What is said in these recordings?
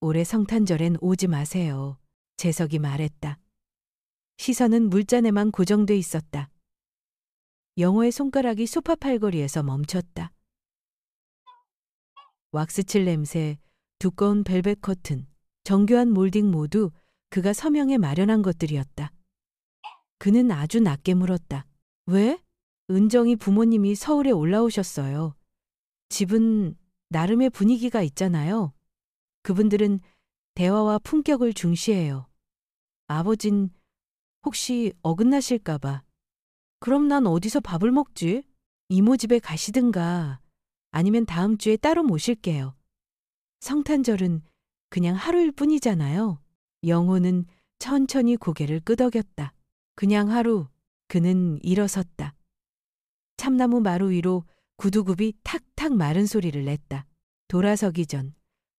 올해 성탄절엔 오지 마세요. 재석이 말했다. 시선은 물잔에만 고정돼 있었다. 영호의 손가락이 소파 팔걸이에서 멈췄다. 왁스칠 냄새, 두꺼운 벨벳 커튼, 정교한 몰딩 모두 그가 서명에 마련한 것들이었다. 그는 아주 낮게 물었다. 왜? 은정이 부모님이 서울에 올라오셨어요. 집은 나름의 분위기가 있잖아요. 그분들은 대화와 품격을 중시해요. 아버진 혹시 어긋나실까봐. 그럼 난 어디서 밥을 먹지? 이모 집에 가시든가 아니면 다음 주에 따로 모실게요. 성탄절은 그냥 하루일 뿐이잖아요. 영호는 천천히 고개를 끄덕였다. 그냥 하루. 그는 일어섰다. 참나무 마루 위로 구두굽이 탁탁 마른 소리를 냈다. 돌아서기 전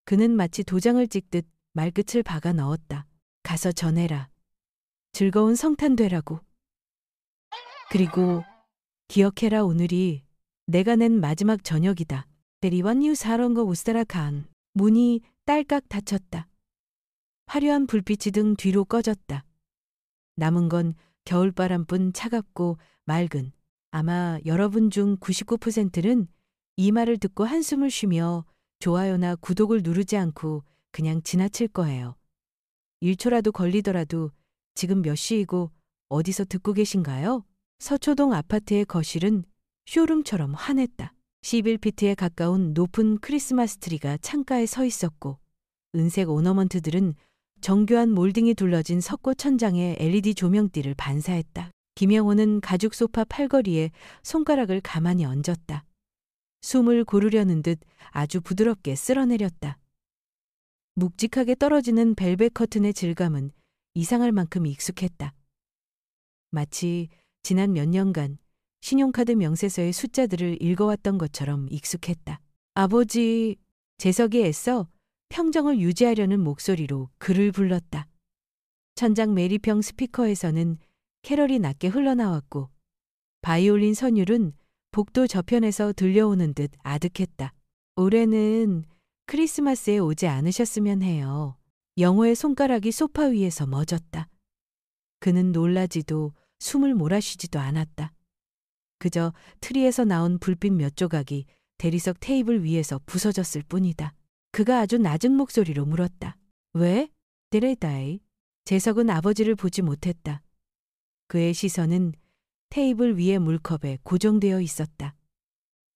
그는 마치 도장을 찍듯 말끝을 박아 넣었다. 가서 전해라. 즐거운 성탄 되라고. 그리고 기억해라, 오늘이 내가 낸 마지막 저녁이다. 대리원 뉴 사런거 우스타라칸. 문이 딸깍 닫혔다. 화려한 불빛이 등 뒤로 꺼졌다. 남은 건 겨울바람뿐 차갑고 맑은. 아마 여러분 중 99%는 이 말을 듣고 한숨을 쉬며 좋아요나 구독을 누르지 않고 그냥 지나칠 거예요. 1초라도 걸리더라도 지금 몇 시이고 어디서 듣고 계신가요? 서초동 아파트의 거실은 쇼룸처럼 환했다. 11피트에 가까운 높은 크리스마스 트리가 창가에 서 있었고 은색 오너먼트들은 정교한 몰딩이 둘러진 석고 천장에 LED 조명띠를 반사했다. 김영호는 가죽 소파 팔걸이에 손가락을 가만히 얹었다. 숨을 고르려는 듯 아주 부드럽게 쓸어내렸다. 묵직하게 떨어지는 벨벳 커튼의 질감은 이상할 만큼 익숙했다. 마치 지난 몇 년간 신용카드 명세서의 숫자들을 읽어왔던 것처럼 익숙했다. 아버지, 재석이 애써 평정을 유지하려는 목소리로 그를 불렀다. 천장 메리평 스피커에서는 캐럴이 낮게 흘러나왔고 바이올린 선율은 복도 저편에서 들려오는 듯 아득했다. 올해는 크리스마스에 오지 않으셨으면 해요. 영호의 손가락이 소파 위에서 멎었다. 그는 놀라지도 숨을 몰아쉬지도 않았다. 그저 트리에서 나온 불빛 몇 조각이 대리석 테이블 위에서 부서졌을 뿐이다. 그가 아주 낮은 목소리로 물었다. 왜? 데레다이. 재석은 아버지를 보지 못했다. 그의 시선은 테이블 위의 물컵에 고정되어 있었다.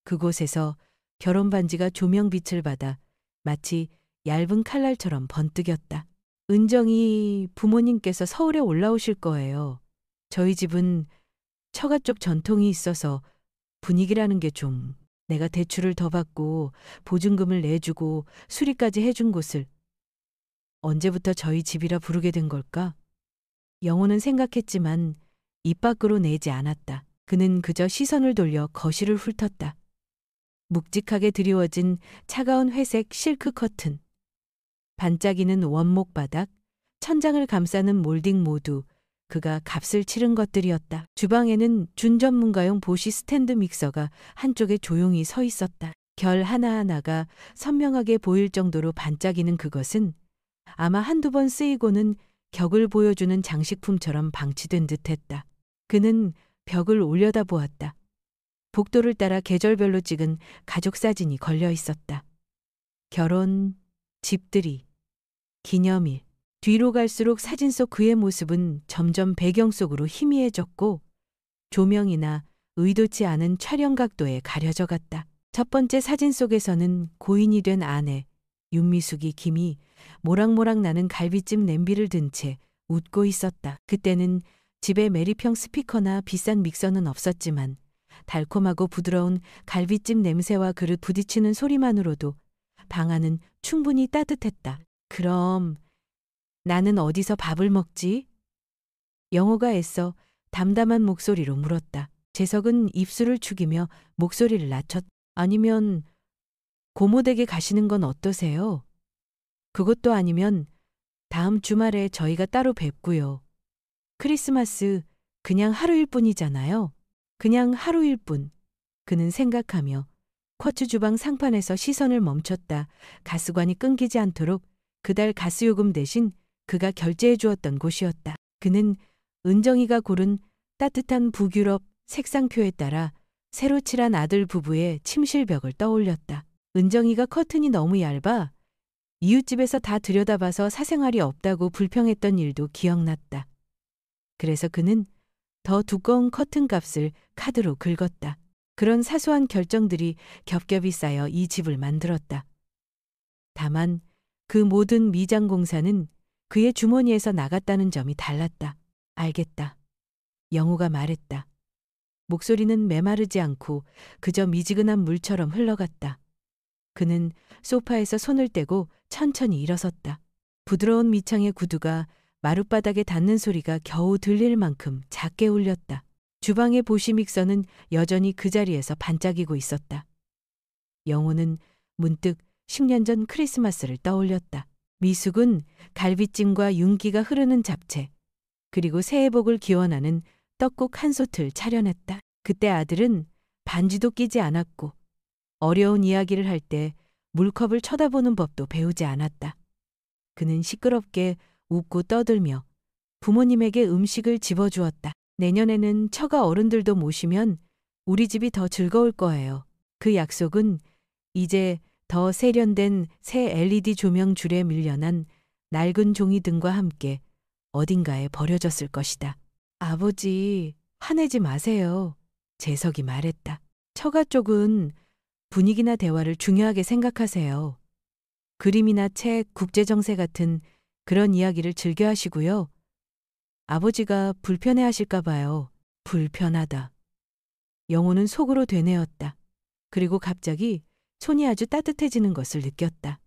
그곳에서 결혼 반지가 조명빛을 받아 마치 얇은 칼날처럼 번뜩였다. 은정이 부모님께서 서울에 올라오실 거예요. 저희 집은 처가 쪽 전통이 있어서 분위기라는 게 좀 내가 대출을 더 받고 보증금을 내주고 수리까지 해준 곳을 언제부터 저희 집이라 부르게 된 걸까? 영호는 생각했지만 입 밖으로 내지 않았다. 그는 그저 시선을 돌려 거실을 훑었다. 묵직하게 드리워진 차가운 회색 실크 커튼, 반짝이는 원목 바닥, 천장을 감싸는 몰딩 모두 그가 값을 치른 것들이었다. 주방에는 준전문가용 보시 스탠드 믹서가 한쪽에 조용히 서 있었다. 결 하나하나가 선명하게 보일 정도로 반짝이는 그것은 아마 한두 번 쓰이고는 격을 보여주는 장식품처럼 방치된 듯했다. 그는 벽을 올려다보았다. 복도를 따라 계절별로 찍은 가족 사진이 걸려 있었다. 결혼, 집들이, 기념일. 뒤로 갈수록 사진 속 그의 모습은 점점 배경 속으로 희미해졌고 조명이나 의도치 않은 촬영 각도에 가려져 갔다. 첫 번째 사진 속에서는 고인이 된 아내 윤미숙이 김이 모락모락 나는 갈비찜 냄비를 든 채 웃고 있었다. 그때는 집에 메리평 스피커나 비싼 믹서는 없었지만 달콤하고 부드러운 갈비찜 냄새와 그릇 부딪히는 소리만으로도 방 안은 충분히 따뜻했다. 그럼 나는 어디서 밥을 먹지? 영호가 애써 담담한 목소리로 물었다. 재석은 입술을 축이며 목소리를 낮췄다. 아니면 고모댁에 가시는 건 어떠세요? 그것도 아니면 다음 주말에 저희가 따로 뵙고요. 크리스마스 그냥 하루일 뿐이잖아요. 그냥 하루일 뿐. 그는 생각하며 쿼츠 주방 상판에서 시선을 멈췄다. 가스관이 끊기지 않도록 그달 가스요금 대신 그가 결제해 주었던 곳이었다. 그는 은정이가 고른 따뜻한 북유럽 색상표에 따라 새로 칠한 아들 부부의 침실벽을 떠올렸다. 은정이가 커튼이 너무 얇아 이웃집에서 다 들여다봐서 사생활이 없다고 불평했던 일도 기억났다. 그래서 그는 더 두꺼운 커튼 값을 카드로 긁었다. 그런 사소한 결정들이 겹겹이 쌓여 이 집을 만들었다. 다만 그 모든 미장 공사는 그의 주머니에서 나갔다는 점이 달랐다. 알겠다. 영호가 말했다. 목소리는 메마르지 않고 그저 미지근한 물처럼 흘러갔다. 그는 소파에서 손을 떼고 천천히 일어섰다. 부드러운 밑창의 구두가 마룻바닥에 닿는 소리가 겨우 들릴 만큼 작게 울렸다. 주방의 보시 믹서는 여전히 그 자리에서 반짝이고 있었다. 영호는 문득 10년 전 크리스마스를 떠올렸다. 미숙은 갈비찜과 윤기가 흐르는 잡채, 그리고 새해 복을 기원하는 떡국 한 솥을 차려냈다. 그때 아들은 반지도 끼지 않았고 어려운 이야기를 할 때 물컵을 쳐다보는 법도 배우지 않았다. 그는 시끄럽게 웃고 떠들며 부모님에게 음식을 집어주었다. 내년에는 처가 어른들도 모시면 우리 집이 더 즐거울 거예요. 그 약속은 이제 더 세련된 새 LED 조명 줄에 밀려난 낡은 종이등과 함께 어딘가에 버려졌을 것이다. 아버지, 화내지 마세요. 재석이 말했다. 처가 쪽은 분위기나 대화를 중요하게 생각하세요. 그림이나 책, 국제정세 같은 그런 이야기를 즐겨 하시고요. 아버지가 불편해 하실까 봐요. 불편하다. 영호는 속으로 되뇌었다. 그리고 갑자기 손이 아주 따뜻해지는 것을 느꼈다.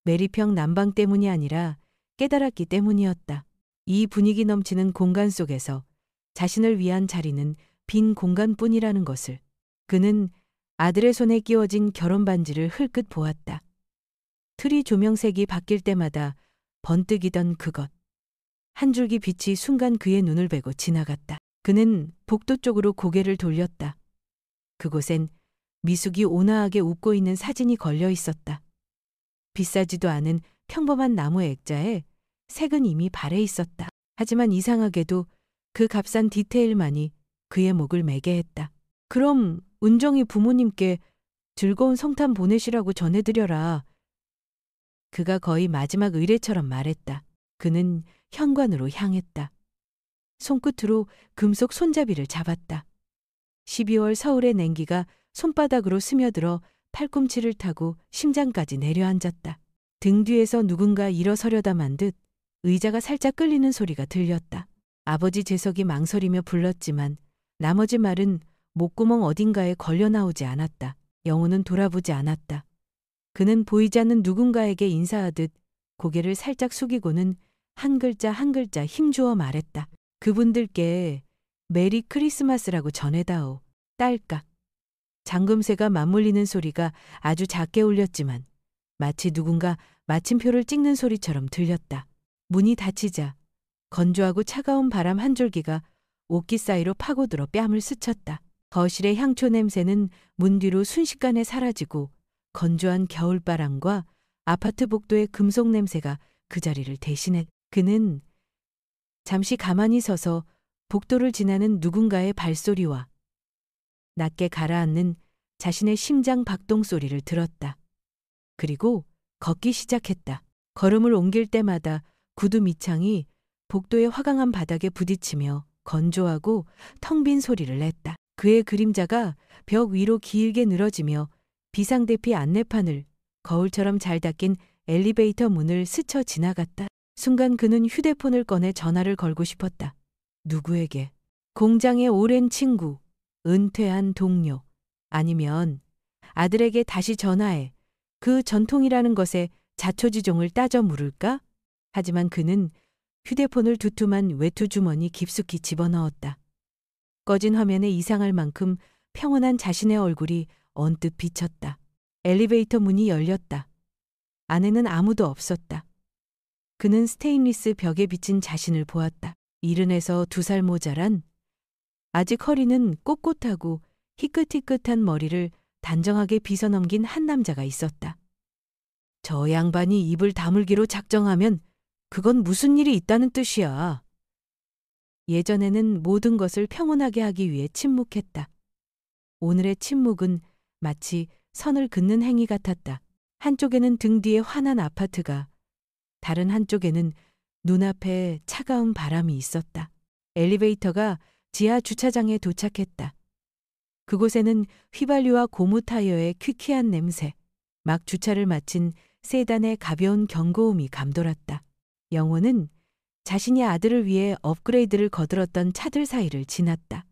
매리평 난방 때문이 아니라 깨달았기 때문이었다. 이 분위기 넘치는 공간 속에서 자신을 위한 자리는 빈 공간뿐이라는 것을. 그는 아들의 손에 끼워진 결혼 반지를 흘끗 보았다. 트리 조명색이 바뀔 때마다 번뜩이던 그것. 한 줄기 빛이 순간 그의 눈을 베고 지나갔다. 그는 복도 쪽으로 고개를 돌렸다. 그곳엔 미숙이 온화하게 웃고 있는 사진이 걸려 있었다. 비싸지도 않은 평범한 나무 액자에 색은 이미 발해 있었다. 하지만 이상하게도 그 값싼 디테일만이 그의 목을 매게 했다. 그럼 은정이 부모님께 즐거운 성탄 보내시라고 전해드려라. 그가 거의 마지막 의뢰처럼 말했다. 그는 현관으로 향했다. 손끝으로 금속 손잡이를 잡았다. 12월 서울의 냉기가 손바닥으로 스며들어 팔꿈치를 타고 심장까지 내려앉았다. 등 뒤에서 누군가 일어서려다 만 듯 의자가 살짝 끌리는 소리가 들렸다. 아버지 재석이 망설이며 불렀지만 나머지 말은 목구멍 어딘가에 걸려 나오지 않았다. 영호는 돌아보지 않았다. 그는 보이지 않는 누군가에게 인사하듯 고개를 살짝 숙이고는 한 글자 한 글자 힘주어 말했다. 그분들께 메리 크리스마스라고 전해다오. 딸깍. 잠금새가 맞물리는 소리가 아주 작게 울렸지만 마치 누군가 마침표를 찍는 소리처럼 들렸다. 문이 닫히자 건조하고 차가운 바람 한 줄기가 옷깃 사이로 파고들어 뺨을 스쳤다. 거실의 향초 냄새는 문 뒤로 순식간에 사라지고 건조한 겨울바람과 아파트 복도의 금속 냄새가 그 자리를 대신했. 그는 잠시 가만히 서서 복도를 지나는 누군가의 발소리와 낮게 가라앉는 자신의 심장 박동 소리를 들었다. 그리고 걷기 시작했다. 걸음을 옮길 때마다 구두 밑창이 복도의 화강한 바닥에 부딪히며 건조하고 텅 빈 소리를 냈다. 그의 그림자가 벽 위로 길게 늘어지며 비상대피 안내판을 거울처럼 잘 닫힌 엘리베이터 문을 스쳐 지나갔다. 순간 그는 휴대폰을 꺼내 전화를 걸고 싶었다. 누구에게? 공장의 오랜 친구, 은퇴한 동료, 아니면 아들에게 다시 전화해 그 전통이라는 것에 자초지종을 따져 물을까? 하지만 그는 휴대폰을 두툼한 외투 주머니 깊숙이 집어넣었다. 꺼진 화면에 이상할 만큼 평온한 자신의 얼굴이 언뜻 비쳤다. 엘리베이터 문이 열렸다. 안에는 아무도 없었다. 그는 스테인리스 벽에 비친 자신을 보았다. 이른에서 2살 모자란, 아직 허리는 꼿꼿하고 희끗희끗한 머리를 단정하게 빗어넘긴 한 남자가 있었다. 저 양반이 입을 다물기로 작정하면 그건 무슨 일이 있다는 뜻이야. 예전에는 모든 것을 평온하게 하기 위해 침묵했다. 오늘의 침묵은 마치 선을 긋는 행위 같았다. 한쪽에는 등 뒤에 환한 아파트가, 다른 한쪽에는 눈앞에 차가운 바람이 있었다. 엘리베이터가 지하 주차장에 도착했다. 그곳에는 휘발유와 고무 타이어의 퀴퀴한 냄새, 막 주차를 마친 세단의 가벼운 경고음이 감돌았다. 영호는 자신이 아들을 위해 업그레이드를 거들었던 차들 사이를 지났다.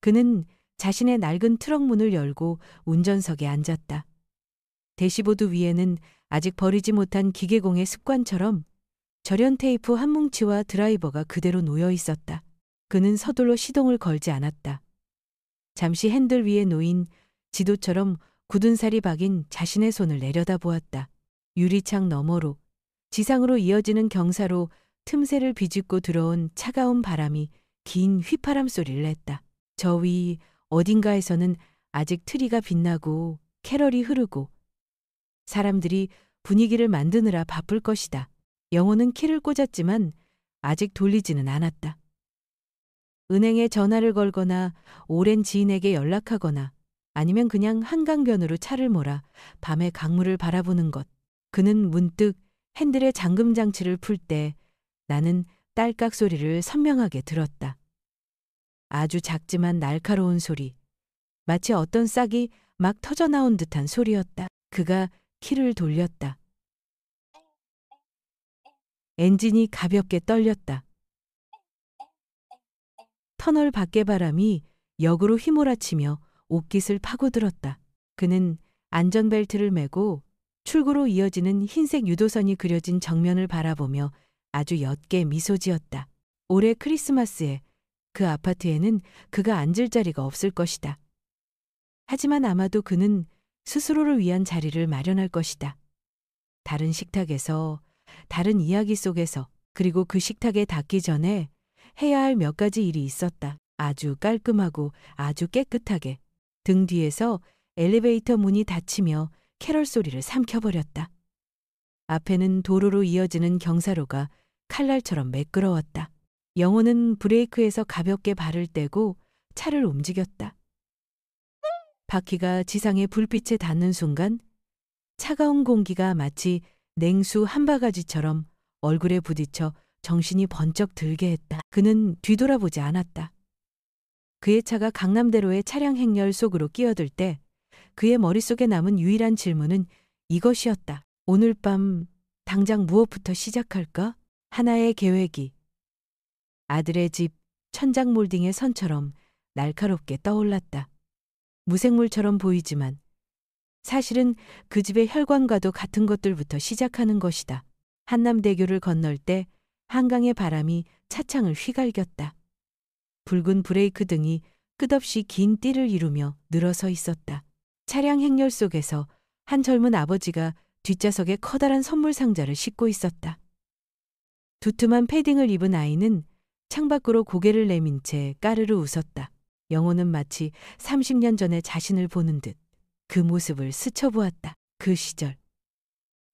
그는 자신의 낡은 트럭 문을 열고 운전석에 앉았다. 대시보드 위에는 아직 버리지 못한 기계공의 습관처럼 절연 테이프 한 뭉치와 드라이버가 그대로 놓여 있었다. 그는 서둘러 시동을 걸지 않았다. 잠시 핸들 위에 놓인 지도처럼 굳은 살이 박인 자신의 손을 내려다보았다. 유리창 너머로 지상으로 이어지는 경사로 틈새를 비집고 들어온 차가운 바람이 긴 휘파람 소리를 냈다. 저 위 어딘가에서는 아직 트리가 빛나고 캐럴이 흐르고 사람들이 분위기를 만드느라 바쁠 것이다. 영호는 키를 꽂았지만 아직 돌리지는 않았다. 은행에 전화를 걸거나 오랜 지인에게 연락하거나 아니면 그냥 한강변으로 차를 몰아 밤의 강물을 바라보는 것. 그는 문득 핸들의 잠금 장치를 풀 때 나는 딸깍 소리를 선명하게 들었다. 아주 작지만 날카로운 소리. 마치 어떤 싹이 막 터져나온 듯한 소리였다. 그가 키를 돌렸다. 엔진이 가볍게 떨렸다. 터널 밖의 바람이 역으로 휘몰아치며 옷깃을 파고들었다. 그는 안전벨트를 매고 출구로 이어지는 흰색 유도선이 그려진 정면을 바라보며 아주 옅게 미소 지었다. 올해 크리스마스에 그 아파트에는 그가 앉을 자리가 없을 것이다. 하지만 아마도 그는 스스로를 위한 자리를 마련할 것이다. 다른 식탁에서, 다른 이야기 속에서, 그리고 그 식탁에 닿기 전에 해야 할 몇 가지 일이 있었다. 아주 깔끔하고 아주 깨끗하게. 등 뒤에서 엘리베이터 문이 닫히며 캐럴 소리를 삼켜버렸다. 앞에는 도로로 이어지는 경사로가 칼날처럼 매끄러웠다. 영호는 브레이크에서 가볍게 발을 떼고 차를 움직였다. 바퀴가 지상의 불빛에 닿는 순간 차가운 공기가 마치 냉수 한 바가지처럼 얼굴에 부딪혀 정신이 번쩍 들게 했다. 그는 뒤돌아보지 않았다. 그의 차가 강남대로의 차량 행렬 속으로 끼어들 때 그의 머릿속에 남은 유일한 질문은 이것이었다. 오늘 밤 당장 무엇부터 시작할까? 하나의 계획이 아들의 집 천장 몰딩의 선처럼 날카롭게 떠올랐다. 무생물처럼 보이지만 사실은 그 집의 혈관과도 같은 것들부터 시작하는 것이다. 한남대교를 건널 때 한강의 바람이 차창을 휘갈겼다. 붉은 브레이크 등이 끝없이 긴 띠를 이루며 늘어서 있었다. 차량 행렬 속에서 한 젊은 아버지가 뒷좌석에 커다란 선물 상자를 싣고 있었다. 두툼한 패딩을 입은 아이는 창밖으로 고개를 내민 채 까르르 웃었다. 영호는 마치 30년 전의 자신을 보는 듯 그 모습을 스쳐보았다. 그 시절.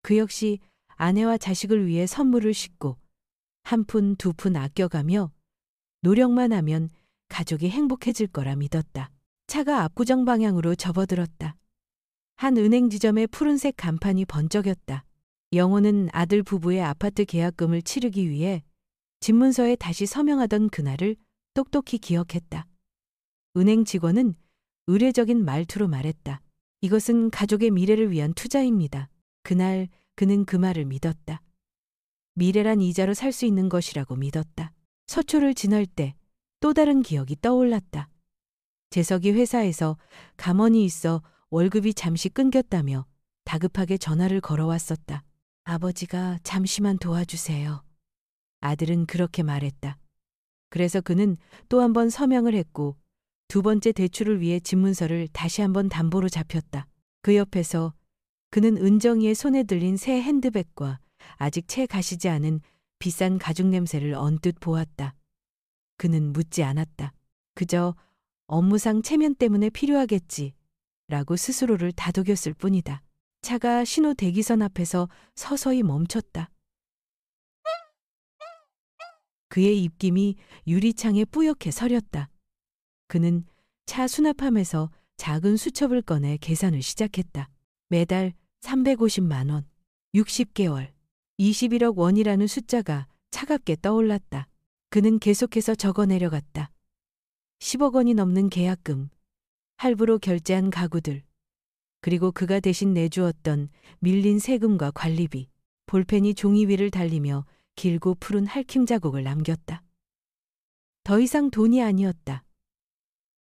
그 역시 아내와 자식을 위해 선물을 싣고 한 푼 두 푼 아껴가며 노력만 하면 가족이 행복해질 거라 믿었다. 차가 압구정 방향으로 접어들었다. 한 은행 지점의 푸른색 간판이 번쩍였다. 영호는 아들 부부의 아파트 계약금을 치르기 위해 집문서에 다시 서명하던 그날을 똑똑히 기억했다. 은행 직원은 의례적인 말투로 말했다. 이것은 가족의 미래를 위한 투자입니다. 그날 그는 그 말을 믿었다. 미래란 이자로 살 수 있는 것이라고 믿었다. 서초를 지날 때 또 다른 기억이 떠올랐다. 재석이 회사에서 감원이 있어 월급이 잠시 끊겼다며 다급하게 전화를 걸어왔었다. 아버지가 잠시만 도와주세요. 아들은 그렇게 말했다. 그래서 그는 또 한 번 서명을 했고 두 번째 대출을 위해 집문서를 다시 한번 담보로 잡혔다. 그 옆에서 그는 은정이의 손에 들린 새 핸드백과 아직 채 가시지 않은 비싼 가죽 냄새를 언뜻 보았다. 그는 묻지 않았다. 그저 업무상 체면 때문에 필요하겠지 라고 스스로를 다독였을 뿐이다. 차가 신호 대기선 앞에서 서서히 멈췄다. 그의 입김이 유리창에 뿌옇게 서렸다. 그는 차 수납함에서 작은 수첩을 꺼내 계산을 시작했다. 매달 350만 원, 60개월, 21억 원이라는 숫자가 차갑게 떠올랐다. 그는 계속해서 적어 내려갔다. 10억 원이 넘는 계약금, 할부로 결제한 가구들, 그리고 그가 대신 내주었던 밀린 세금과 관리비, 볼펜이 종이 위를 달리며 길고 푸른 할킹 자국을 남겼다. 더 이상 돈이 아니었다.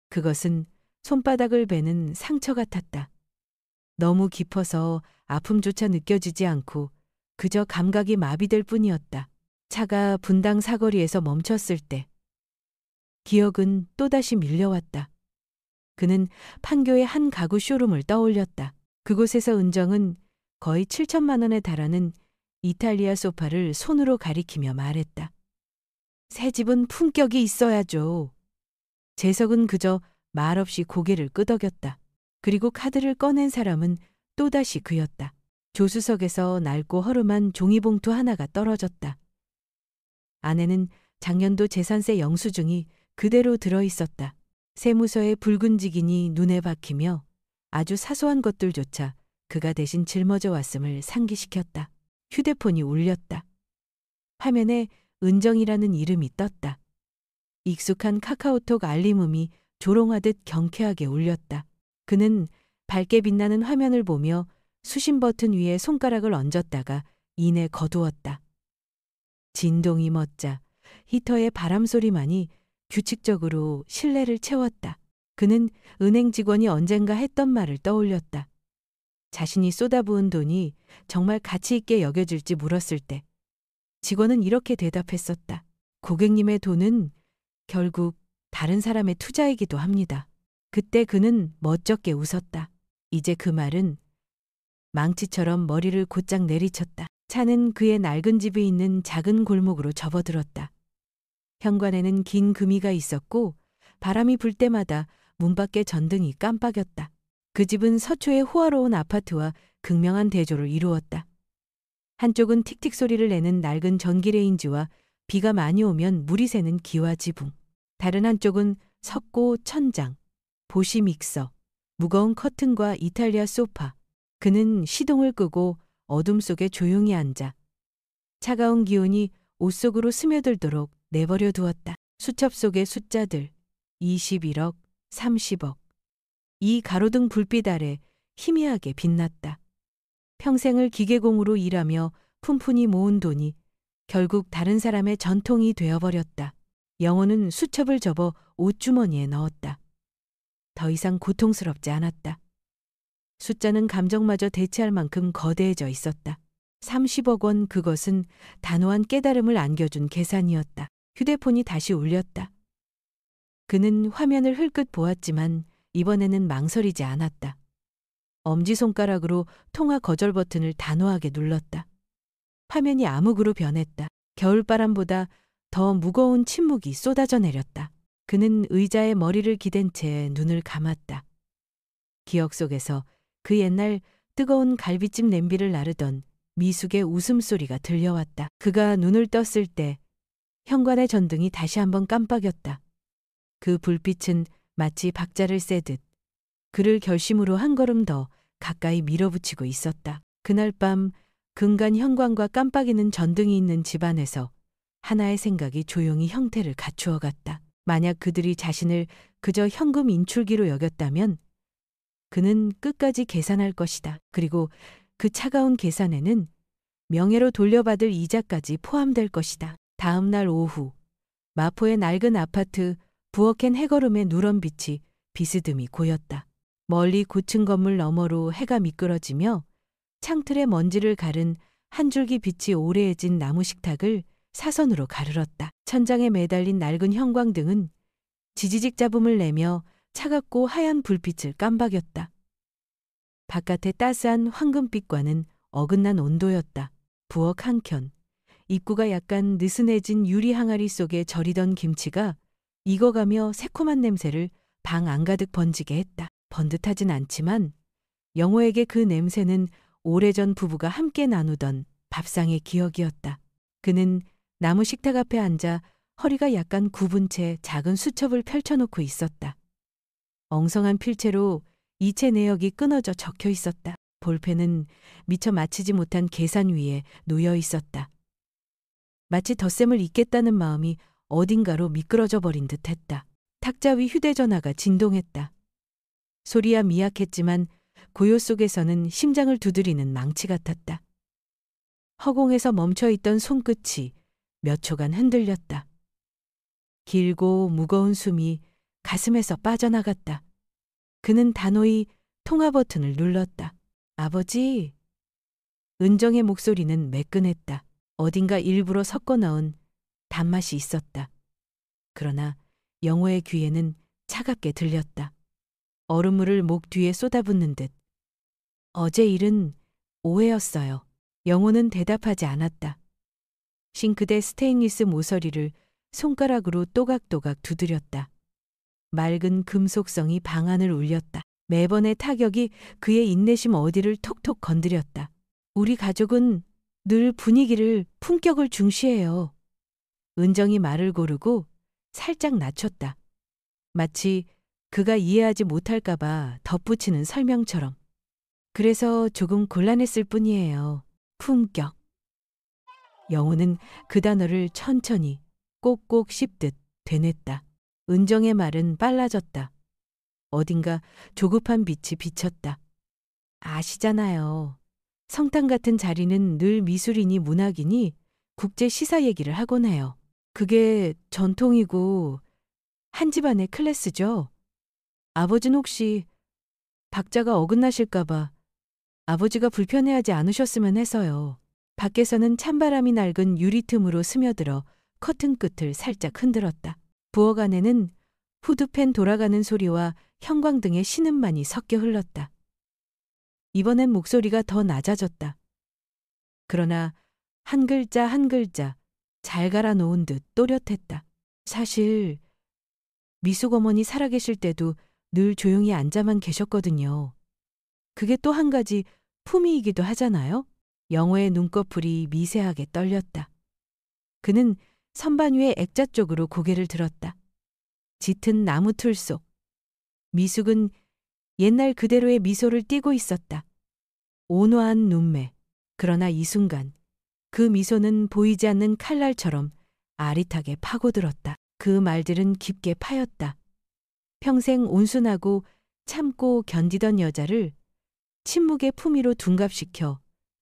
그것은 손바닥을 베는 상처 같았다. 너무 깊어서 아픔조차 느껴지지 않고 그저 감각이 마비될 뿐이었다. 차가 분당 사거리에서 멈췄을 때 기억은 또다시 밀려왔다. 그는 판교의 한 가구 쇼룸을 떠올렸다. 그곳에서 은정은 거의 7천만 원에 달하는 이탈리아 소파를 손으로 가리키며 말했다. 새 집은 품격이 있어야죠. 재석은 그저 말없이 고개를 끄덕였다. 그리고 카드를 꺼낸 사람은 또다시 그였다. 조수석에서 낡고 허름한 종이봉투 하나가 떨어졌다. 안에는 작년도 재산세 영수증이 그대로 들어있었다. 세무서의 붉은 직인이 눈에 박히며 아주 사소한 것들조차 그가 대신 짊어져 왔음을 상기시켰다. 휴대폰이 울렸다. 화면에 은정이라는 이름이 떴다. 익숙한 카카오톡 알림음이 조롱하듯 경쾌하게 울렸다. 그는 밝게 빛나는 화면을 보며 수신 버튼 위에 손가락을 얹었다가 이내 거두었다. 진동이 멎자 히터의 바람소리만이 규칙적으로 실내를 채웠다. 그는 은행 직원이 언젠가 했던 말을 떠올렸다. 자신이 쏟아부은 돈이 정말 가치 있게 여겨질지 물었을 때 직원은 이렇게 대답했었다. 고객님의 돈은 결국 다른 사람의 투자이기도 합니다. 그때 그는 멋쩍게 웃었다. 이제 그 말은 망치처럼 머리를 곧장 내리쳤다. 차는 그의 낡은 집이 있는 작은 골목으로 접어들었다. 현관에는 긴 금이가 있었고 바람이 불 때마다 문 밖의 전등이 깜빡였다. 그 집은 서초의 호화로운 아파트와 극명한 대조를 이루었다. 한쪽은 틱틱 소리를 내는 낡은 전기레인지와 비가 많이 오면 물이 새는 기와 지붕. 다른 한쪽은 석고 천장, 보시 믹서, 무거운 커튼과 이탈리아 소파. 그는 시동을 끄고 어둠 속에 조용히 앉아 차가운 기운이 옷 속으로 스며들도록 내버려 두었다. 수첩 속의 숫자들 21억, 30억. 이 가로등 불빛 아래 희미하게 빛났다. 평생을 기계공으로 일하며 푼푼히 모은 돈이 결국 다른 사람의 전통이 되어버렸다. 영호는 수첩을 접어 옷주머니에 넣었다. 더 이상 고통스럽지 않았다. 숫자는 감정마저 대체할 만큼 거대해져 있었다. 30억 원, 그것은 단호한 깨달음을 안겨준 계산이었다. 휴대폰이 다시 울렸다. 그는 화면을 흘끗 보았지만 이번에는 망설이지 않았다. 엄지손가락으로 통화 거절 버튼을 단호하게 눌렀다. 화면이 암흑으로 변했다. 겨울바람보다 더 무거운 침묵이 쏟아져 내렸다. 그는 의자에 머리를 기댄 채 눈을 감았다. 기억 속에서 그 옛날 뜨거운 갈비찜 냄비를 나르던 미숙의 웃음소리가 들려왔다. 그가 눈을 떴을 때 현관의 전등이 다시 한번 깜빡였다. 그 불빛은 마치 박자를 세듯 그를 결심으로 한 걸음 더 가까이 밀어붙이고 있었다. 그날 밤 근간 현관과 깜빡이는 전등이 있는 집안에서 하나의 생각이 조용히 형태를 갖추어 갔다. 만약 그들이 자신을 그저 현금 인출기로 여겼다면 그는 끝까지 계산할 것이다. 그리고 그 차가운 계산에는 명예로 돌려받을 이자까지 포함될 것이다. 다음 날 오후 마포의 낡은 아파트 부엌엔 해거름의 누런 빛이 비스듬히 고였다. 멀리 고층 건물 너머로 해가 미끄러지며 창틀에 먼지를 가른 한 줄기 빛이 오래해진 나무 식탁을 사선으로 가르렀다. 천장에 매달린 낡은 형광등은 지지직 잡음을 내며 차갑고 하얀 불빛을 깜박였다. 바깥의 따스한 황금빛과는 어긋난 온도였다. 부엌 한켠, 입구가 약간 느슨해진 유리 항아리 속에 절이던 김치가 익어가며 새콤한 냄새를 방 안가득 번지게 했다. 번듯하진 않지만 영호에게 그 냄새는 오래전 부부가 함께 나누던 밥상의 기억이었다. 그는 나무 식탁 앞에 앉아 허리가 약간 굽은 채 작은 수첩을 펼쳐놓고 있었다. 엉성한 필체로 이체 내역이 끊어져 적혀 있었다. 볼펜은 미처 마치지 못한 계산 위에 놓여 있었다. 마치 덧셈을 잇겠다는 마음이 어딘가로 미끄러져 버린 듯했다. 탁자 위 휴대전화가 진동했다. 소리야 미약했지만 고요 속에서는 심장을 두드리는 망치 같았다. 허공에서 멈춰있던 손끝이 몇 초간 흔들렸다. 길고 무거운 숨이 가슴에서 빠져나갔다. 그는 단호히 통화 버튼을 눌렀다. 아버지. 은정의 목소리는 매끈했다. 어딘가 일부러 섞어 넣은 단맛이 있었다. 그러나 영호의 귀에는 차갑게 들렸다. 얼음물을 목 뒤에 쏟아붓는 듯. 어제 일은 오해였어요. 영호는 대답하지 않았다. 싱크대 스테인리스 모서리를 손가락으로 또각또각 두드렸다. 맑은 금속성이 방안을 울렸다. 매번의 타격이 그의 인내심 어디를 톡톡 건드렸다. 우리 가족은 늘 분위기를, 품격을 중시해요. 은정이 말을 고르고 살짝 낮췄다. 마치 그가 이해하지 못할까봐 덧붙이는 설명처럼. 그래서 조금 곤란했을 뿐이에요. 품격. 영호는 그 단어를 천천히 꼭꼭 씹듯 되냈다. 은정의 말은 빨라졌다. 어딘가 조급한 빛이 비쳤다. 아시잖아요. 성탄 같은 자리는 늘 미술이니 문학이니 국제 시사 얘기를 하곤 해요. 그게 전통이고 한 집안의 클래스죠. 아버지는 혹시 박자가 어긋나실까봐 아버지가 불편해하지 않으셨으면 해서요. 밖에서는 찬바람이 낡은 유리 틈으로 스며들어 커튼 끝을 살짝 흔들었다. 부엌 안에는 후드팬 돌아가는 소리와 형광등의 신음만이 섞여 흘렀다. 이번엔 목소리가 더 낮아졌다. 그러나 한 글자 한 글자 잘 갈아놓은 듯 또렷했다. 사실 미숙 어머니 살아계실 때도 늘 조용히 앉아만 계셨거든요. 그게 또 한 가지 품위이기도 하잖아요. 영호의 눈꺼풀이 미세하게 떨렸다. 그는 선반 위의 액자 쪽으로 고개를 들었다. 짙은 나무 틀 속. 미숙은 옛날 그대로의 미소를 띠고 있었다. 온화한 눈매. 그러나 이 순간 그 미소는 보이지 않는 칼날처럼 아릿하게 파고들었다. 그 말들은 깊게 파였다. 평생 온순하고 참고 견디던 여자를 침묵의 품위로 둔갑시켜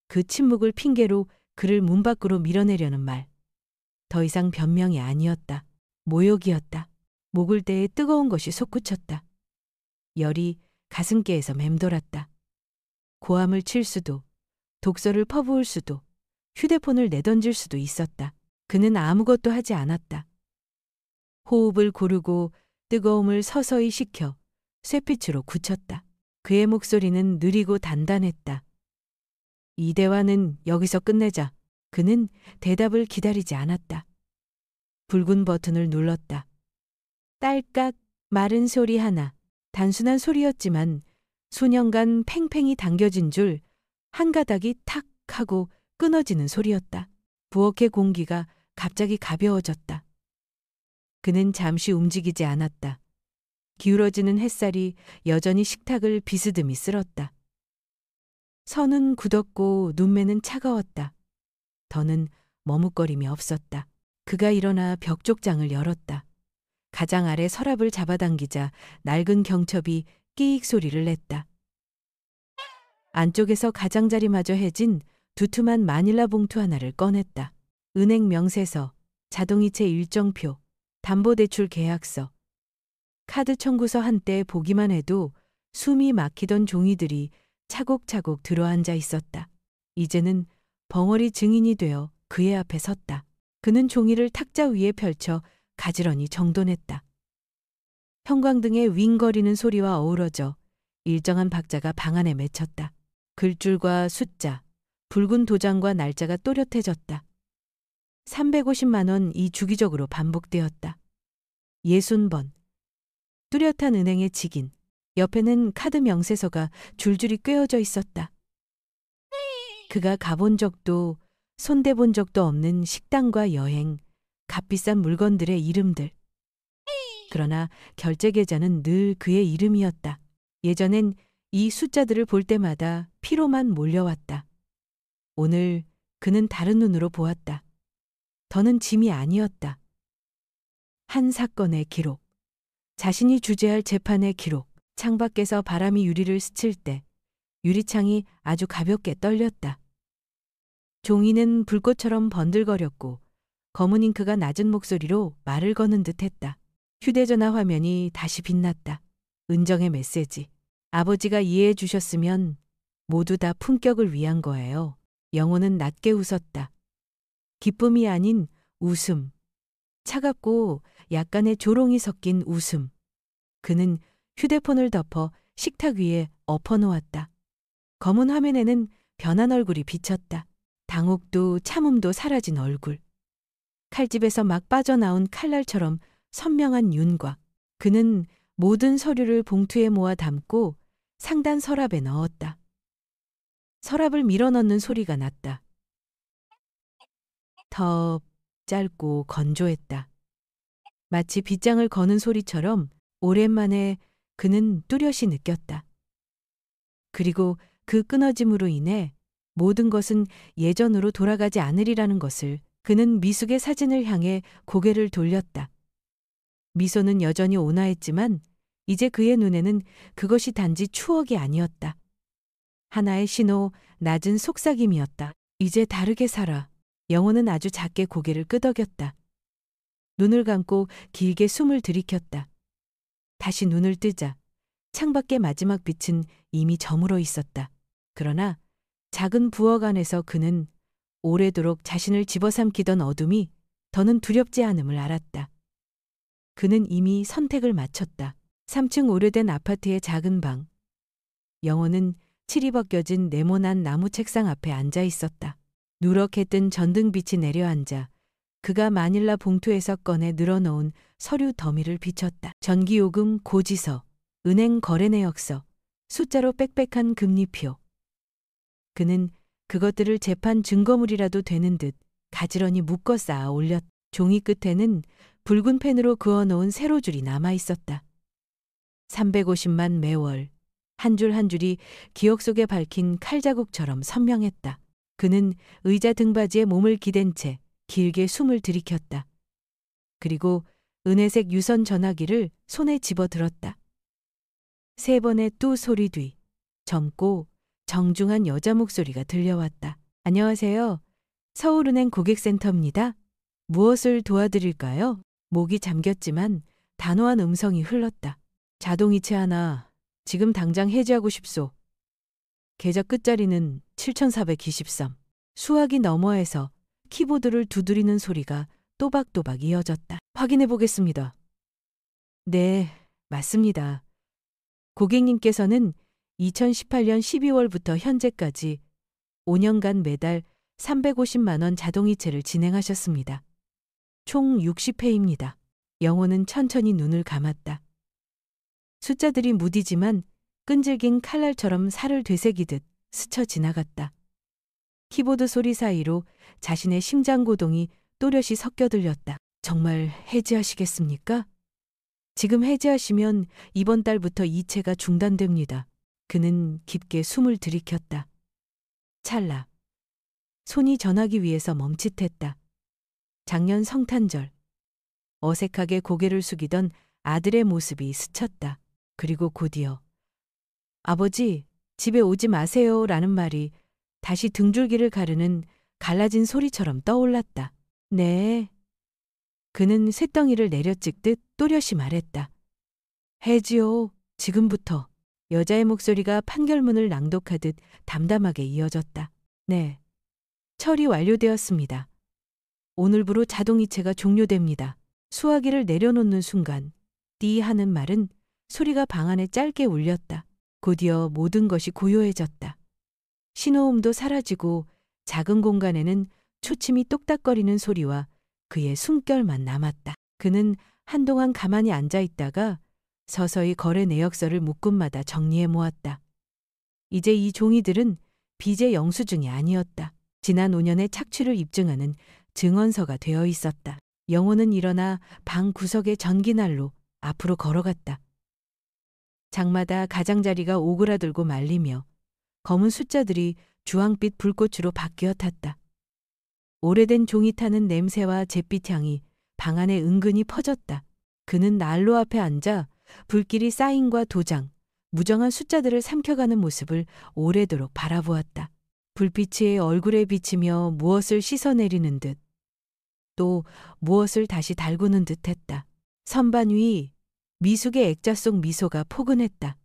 그 침묵을 핑계로 그를 문 밖으로 밀어내려는 말. 더 이상 변명이 아니었다. 모욕이었다. 목을 대에 뜨거운 것이 솟구쳤다. 열이 가슴께에서 맴돌았다. 고함을 칠 수도, 독서를 퍼부을 수도, 휴대폰을 내던질 수도 있었다. 그는 아무것도 하지 않았다. 호흡을 고르고 뜨거움을 서서히 식혀 쇠빛으로 굳혔다. 그의 목소리는 느리고 단단했다. 이 대화는 여기서 끝내자. 그는 대답을 기다리지 않았다. 붉은 버튼을 눌렀다. 딸깍 마른 소리 하나. 단순한 소리였지만 수년간 팽팽히 당겨진 줄 한 가닥이 탁 하고 끊어지는 소리였다. 부엌의 공기가 갑자기 가벼워졌다. 그는 잠시 움직이지 않았다. 기울어지는 햇살이 여전히 식탁을 비스듬히 쓸었다. 선은 굳었고 눈매는 차가웠다. 더는 머뭇거림이 없었다. 그가 일어나 벽쪽장을 열었다. 가장 아래 서랍을 잡아당기자 낡은 경첩이 끼익 소리를 냈다. 안쪽에서 가장자리마저 해진 두툼한 마닐라 봉투 하나를 꺼냈다. 은행 명세서, 자동이체 일정표, 담보대출 계약서, 카드 청구서 한때 보기만 해도 숨이 막히던 종이들이 차곡차곡 들어앉아 있었다. 이제는 벙어리 증인이 되어 그의 앞에 섰다. 그는 종이를 탁자 위에 펼쳐 가지런히 정돈했다. 형광등의 윙거리는 소리와 어우러져 일정한 박자가 방 안에 맺혔다. 글줄과 숫자, 붉은 도장과 날짜가 또렷해졌다. 350만 원이 주기적으로 반복되었다. 60번. 뚜렷한 은행의 직인. 옆에는 카드 명세서가 줄줄이 꿰어져 있었다. 그가 가본 적도 손대본 적도 없는 식당과 여행, 값비싼 물건들의 이름들. 그러나 결제 계좌는 늘 그의 이름이었다. 예전엔 이 숫자들을 볼 때마다 피로만 몰려왔다. 오늘 그는 다른 눈으로 보았다. 더는 짐이 아니었다. 한 사건의 기록. 자신이 주재할 재판의 기록. 창밖에서 바람이 유리를 스칠 때 유리창이 아주 가볍게 떨렸다. 종이는 불꽃처럼 번들거렸고 검은 잉크가 낮은 목소리로 말을 거는 듯했다. 휴대전화 화면이 다시 빛났다. 은정의 메시지. 아버지가 이해해 주셨으면 모두 다 품격을 위한 거예요. 영호는 낮게 웃었다. 기쁨이 아닌 웃음. 차갑고 약간의 조롱이 섞인 웃음. 그는 휴대폰을 덮어 식탁 위에 엎어놓았다. 검은 화면에는 변한 얼굴이 비쳤다. 당혹도 참음도 사라진 얼굴. 칼집에서 막 빠져나온 칼날처럼 선명한 윤곽. 그는 모든 서류를 봉투에 모아 담고 상단 서랍에 넣었다. 서랍을 밀어넣는 소리가 났다. 더 짧고 건조했다. 마치 빗장을 거는 소리처럼 오랜만에 그는 뚜렷이 느꼈다. 그리고 그 끊어짐으로 인해 모든 것은 예전으로 돌아가지 않으리라는 것을 그는 미숙의 사진을 향해 고개를 돌렸다. 미소는 여전히 온화했지만 이제 그의 눈에는 그것이 단지 추억이 아니었다. 하나의 신호, 낮은 속삭임이었다. 이제 다르게 살아. 영호는 아주 작게 고개를 끄덕였다. 눈을 감고 길게 숨을 들이켰다. 다시 눈을 뜨자 창밖의 마지막 빛은 이미 저물어 있었다. 그러나 작은 부엌 안에서 그는 오래도록 자신을 집어삼키던 어둠이 더는 두렵지 않음을 알았다. 그는 이미 선택을 마쳤다. 3층 오래된 아파트의 작은 방. 영호는 칠이 벗겨진 네모난 나무 책상 앞에 앉아 있었다. 누렇게 뜬 전등빛이 내려앉아 그가 마닐라 봉투에서 꺼내 늘어놓은 서류 더미를 비췄다. 전기요금 고지서, 은행 거래 내역서, 숫자로 빽빽한 금리표. 그는 그것들을 재판 증거물이라도 되는 듯 가지런히 묶어 쌓아 올렸다. 종이 끝에는 붉은 펜으로 그어놓은 세로줄이 남아 있었다. 350만 매월. 한 줄 한 줄이 기억 속에 밝힌 칼자국처럼 선명했다. 그는 의자 등받이에 몸을 기댄 채 길게 숨을 들이켰다. 그리고 은혜색 유선 전화기를 손에 집어들었다. 3번의 뚜 소리 뒤 젊고 정중한 여자 목소리가 들려왔다. 안녕하세요. 서울은행 고객센터입니다. 무엇을 도와드릴까요? 목이 잠겼지만 단호한 음성이 흘렀다. 자동이체 하나 지금 당장 해지하고 싶소. 계좌 끝자리는 7423. 수화기 너머에서 키보드를 두드리는 소리가 또박또박 이어졌다. 확인해 보겠습니다. 네, 맞습니다. 고객님께서는 2018년 12월부터 현재까지 5년간 매달 350만 원 자동이체를 진행하셨습니다. 총 60회입니다. 영호는 천천히 눈을 감았다. 숫자들이 무디지만 끈질긴 칼날처럼 살을 되새기듯 스쳐 지나갔다. 키보드 소리 사이로 자신의 심장 고동이 또렷이 섞여 들렸다. 정말 해지하시겠습니까? 지금 해지하시면 이번 달부터 이체가 중단됩니다. 그는 깊게 숨을 들이켰다. 찰나. 손이 전화기 위에서 멈칫했다. 작년 성탄절. 어색하게 고개를 숙이던 아들의 모습이 스쳤다. 그리고 곧이어 아버지, 집에 오지 마세요 라는 말이 다시 등줄기를 가르는 갈라진 소리처럼 떠올랐다. 네. 그는 쇳덩이를 내려찍듯 또렷이 말했다. 해지요, 지금부터. 여자의 목소리가 판결문을 낭독하듯 담담하게 이어졌다. 네. 처리 완료되었습니다. 오늘부로 자동이체가 종료됩니다. 수화기를 내려놓는 순간 띠 하는 말은 소리가 방 안에 짧게 울렸다. 곧이어 모든 것이 고요해졌다. 신호음도 사라지고 작은 공간에는 초침이 똑딱거리는 소리와 그의 숨결만 남았다. 그는 한동안 가만히 앉아 있다가 서서히 거래 내역서를 묶음마다 정리해 모았다. 이제 이 종이들은 빚의 영수증이 아니었다. 지난 5년의 착취를 입증하는 증언서가 되어 있었다. 영호는 일어나 방 구석의 전기난로 앞으로 걸어갔다. 장마다 가장자리가 오그라들고 말리며 검은 숫자들이 주황빛 불꽃으로 바뀌어 탔다. 오래된 종이 타는 냄새와 잿빛 향이 방 안에 은근히 퍼졌다. 그는 난로 앞에 앉아 불길이 사인과 도장, 무정한 숫자들을 삼켜가는 모습을 오래도록 바라보았다. 불빛이 얼굴에 비치며 무엇을 씻어내리는 듯, 또 무엇을 다시 달구는 듯 했다. 선반 위 미숙의 액자 속 미소가 포근했다.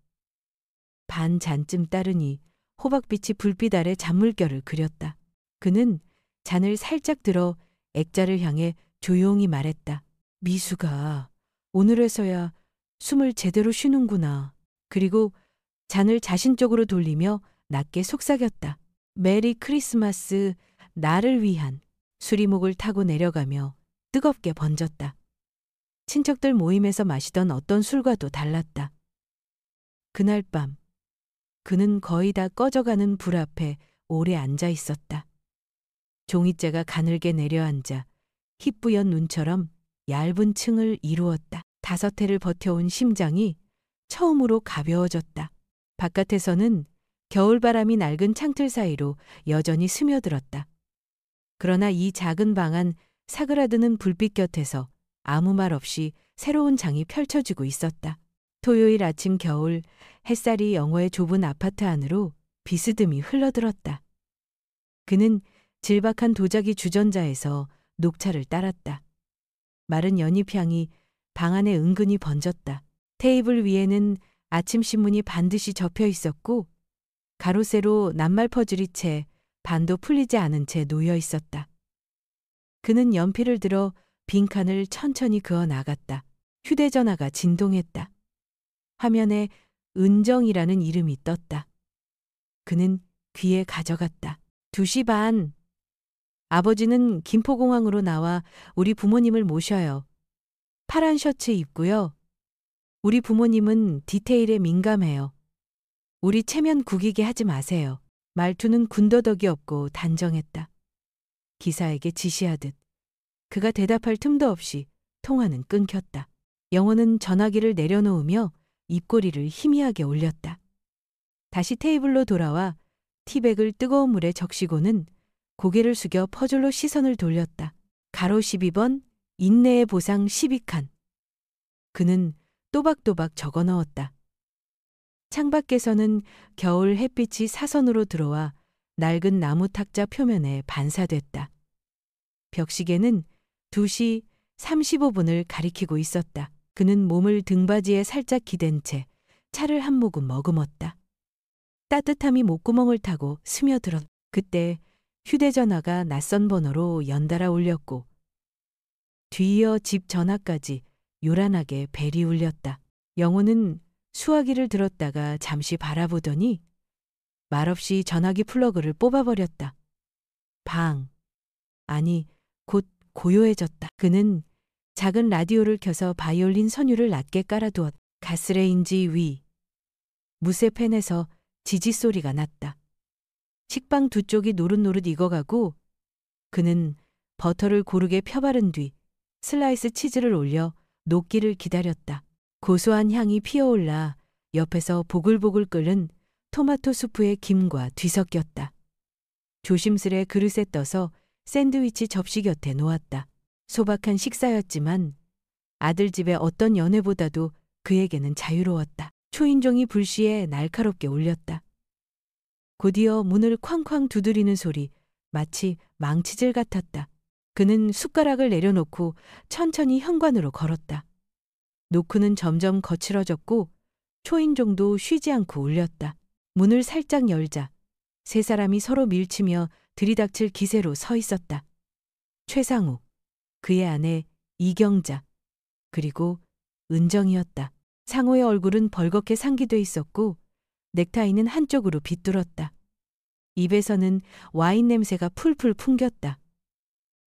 반 잔쯤 따르니 호박빛이 불빛 아래 잔물결을 그렸다. 그는 잔을 살짝 들어 액자를 향해 조용히 말했다. 미수가 오늘에서야 숨을 제대로 쉬는구나. 그리고 잔을 자신 쪽으로 돌리며 낮게 속삭였다. 메리 크리스마스, 나를 위한. 수리목을 타고 내려가며 뜨겁게 번졌다. 친척들 모임에서 마시던 어떤 술과도 달랐다. 그날 밤 그는 거의 다 꺼져가는 불 앞에 오래 앉아 있었다. 종이째가 가늘게 내려앉아 희뿌연 눈처럼 얇은 층을 이루었다. 5해를 버텨온 심장이 처음으로 가벼워졌다. 바깥에서는 겨울바람이 낡은 창틀 사이로 여전히 스며들었다. 그러나 이 작은 방 안 사그라드는 불빛 곁에서 아무 말 없이 새로운 장이 펼쳐지고 있었다. 토요일 아침 겨울 햇살이 영호의 좁은 아파트 안으로 비스듬히 흘러들었다. 그는 질박한 도자기 주전자에서 녹차를 따랐다. 마른 연잎향이 방 안에 은근히 번졌다. 테이블 위에는 아침 신문이 반드시 접혀 있었고 가로세로 낱말 퍼즐이 채 반도 풀리지 않은 채 놓여 있었다. 그는 연필을 들어 빈칸을 천천히 그어 나갔다. 휴대전화가 진동했다. 화면에 은정이라는 이름이 떴다. 그는 귀에 가져갔다. 2시 반. 아버지는 김포공항으로 나와 우리 부모님을 모셔요. 파란 셔츠 입고요. 우리 부모님은 디테일에 민감해요. 우리 체면 구기게 하지 마세요. 말투는 군더더기 없고 단정했다. 기사에게 지시하듯 그가 대답할 틈도 없이 통화는 끊겼다. 영호는 전화기를 내려놓으며 입꼬리를 희미하게 올렸다. 다시 테이블로 돌아와 티백을 뜨거운 물에 적시고는 고개를 숙여 퍼즐로 시선을 돌렸다. 가로 12번, 인내의 보상 12칸. 그는 또박또박 적어 넣었다. 창밖에서는 겨울 햇빛이 사선으로 들어와 낡은 나무 탁자 표면에 반사됐다. 벽시계는 2시 35분을 가리키고 있었다. 그는 몸을 등받이에 살짝 기댄 채 차를 한 모금 머금었다. 따뜻함이 목구멍을 타고 스며들었다. 그때 휴대전화가 낯선 번호로 연달아 울렸고 뒤이어 집 전화까지 요란하게 벨이 울렸다. 영호는 수화기를 들었다가 잠시 바라보더니 말없이 전화기 플러그를 뽑아버렸다. 아니 곧 고요해졌다. 그는 작은 라디오를 켜서 바이올린 선율을 낮게 깔아두었다. 가스레인지 위 무쇠팬에서 지지 소리가 났다. 식빵 2쪽이 노릇노릇 익어가고 그는 버터를 고르게 펴바른 뒤 슬라이스 치즈를 올려 녹기를 기다렸다. 고소한 향이 피어올라 옆에서 보글보글 끓는 토마토 수프에 김과 뒤섞였다. 조심스레 그릇에 떠서 샌드위치 접시 곁에 놓았다. 소박한 식사였지만 아들 집의 어떤 연회보다도 그에게는 자유로웠다. 초인종이 불시에 날카롭게 울렸다. 곧이어 문을 쾅쾅 두드리는 소리, 마치 망치질 같았다. 그는 숟가락을 내려놓고 천천히 현관으로 걸었다. 노크는 점점 거칠어졌고 초인종도 쉬지 않고 울렸다. 문을 살짝 열자 3사람이 서로 밀치며 들이닥칠 기세로 서 있었다. 최상욱, 그의 아내 이경자, 그리고 은정이었다. 상호의 얼굴은 벌겋게 상기돼 있었고 넥타이는 한쪽으로 비뚤었다. 입에서는 와인 냄새가 풀풀 풍겼다.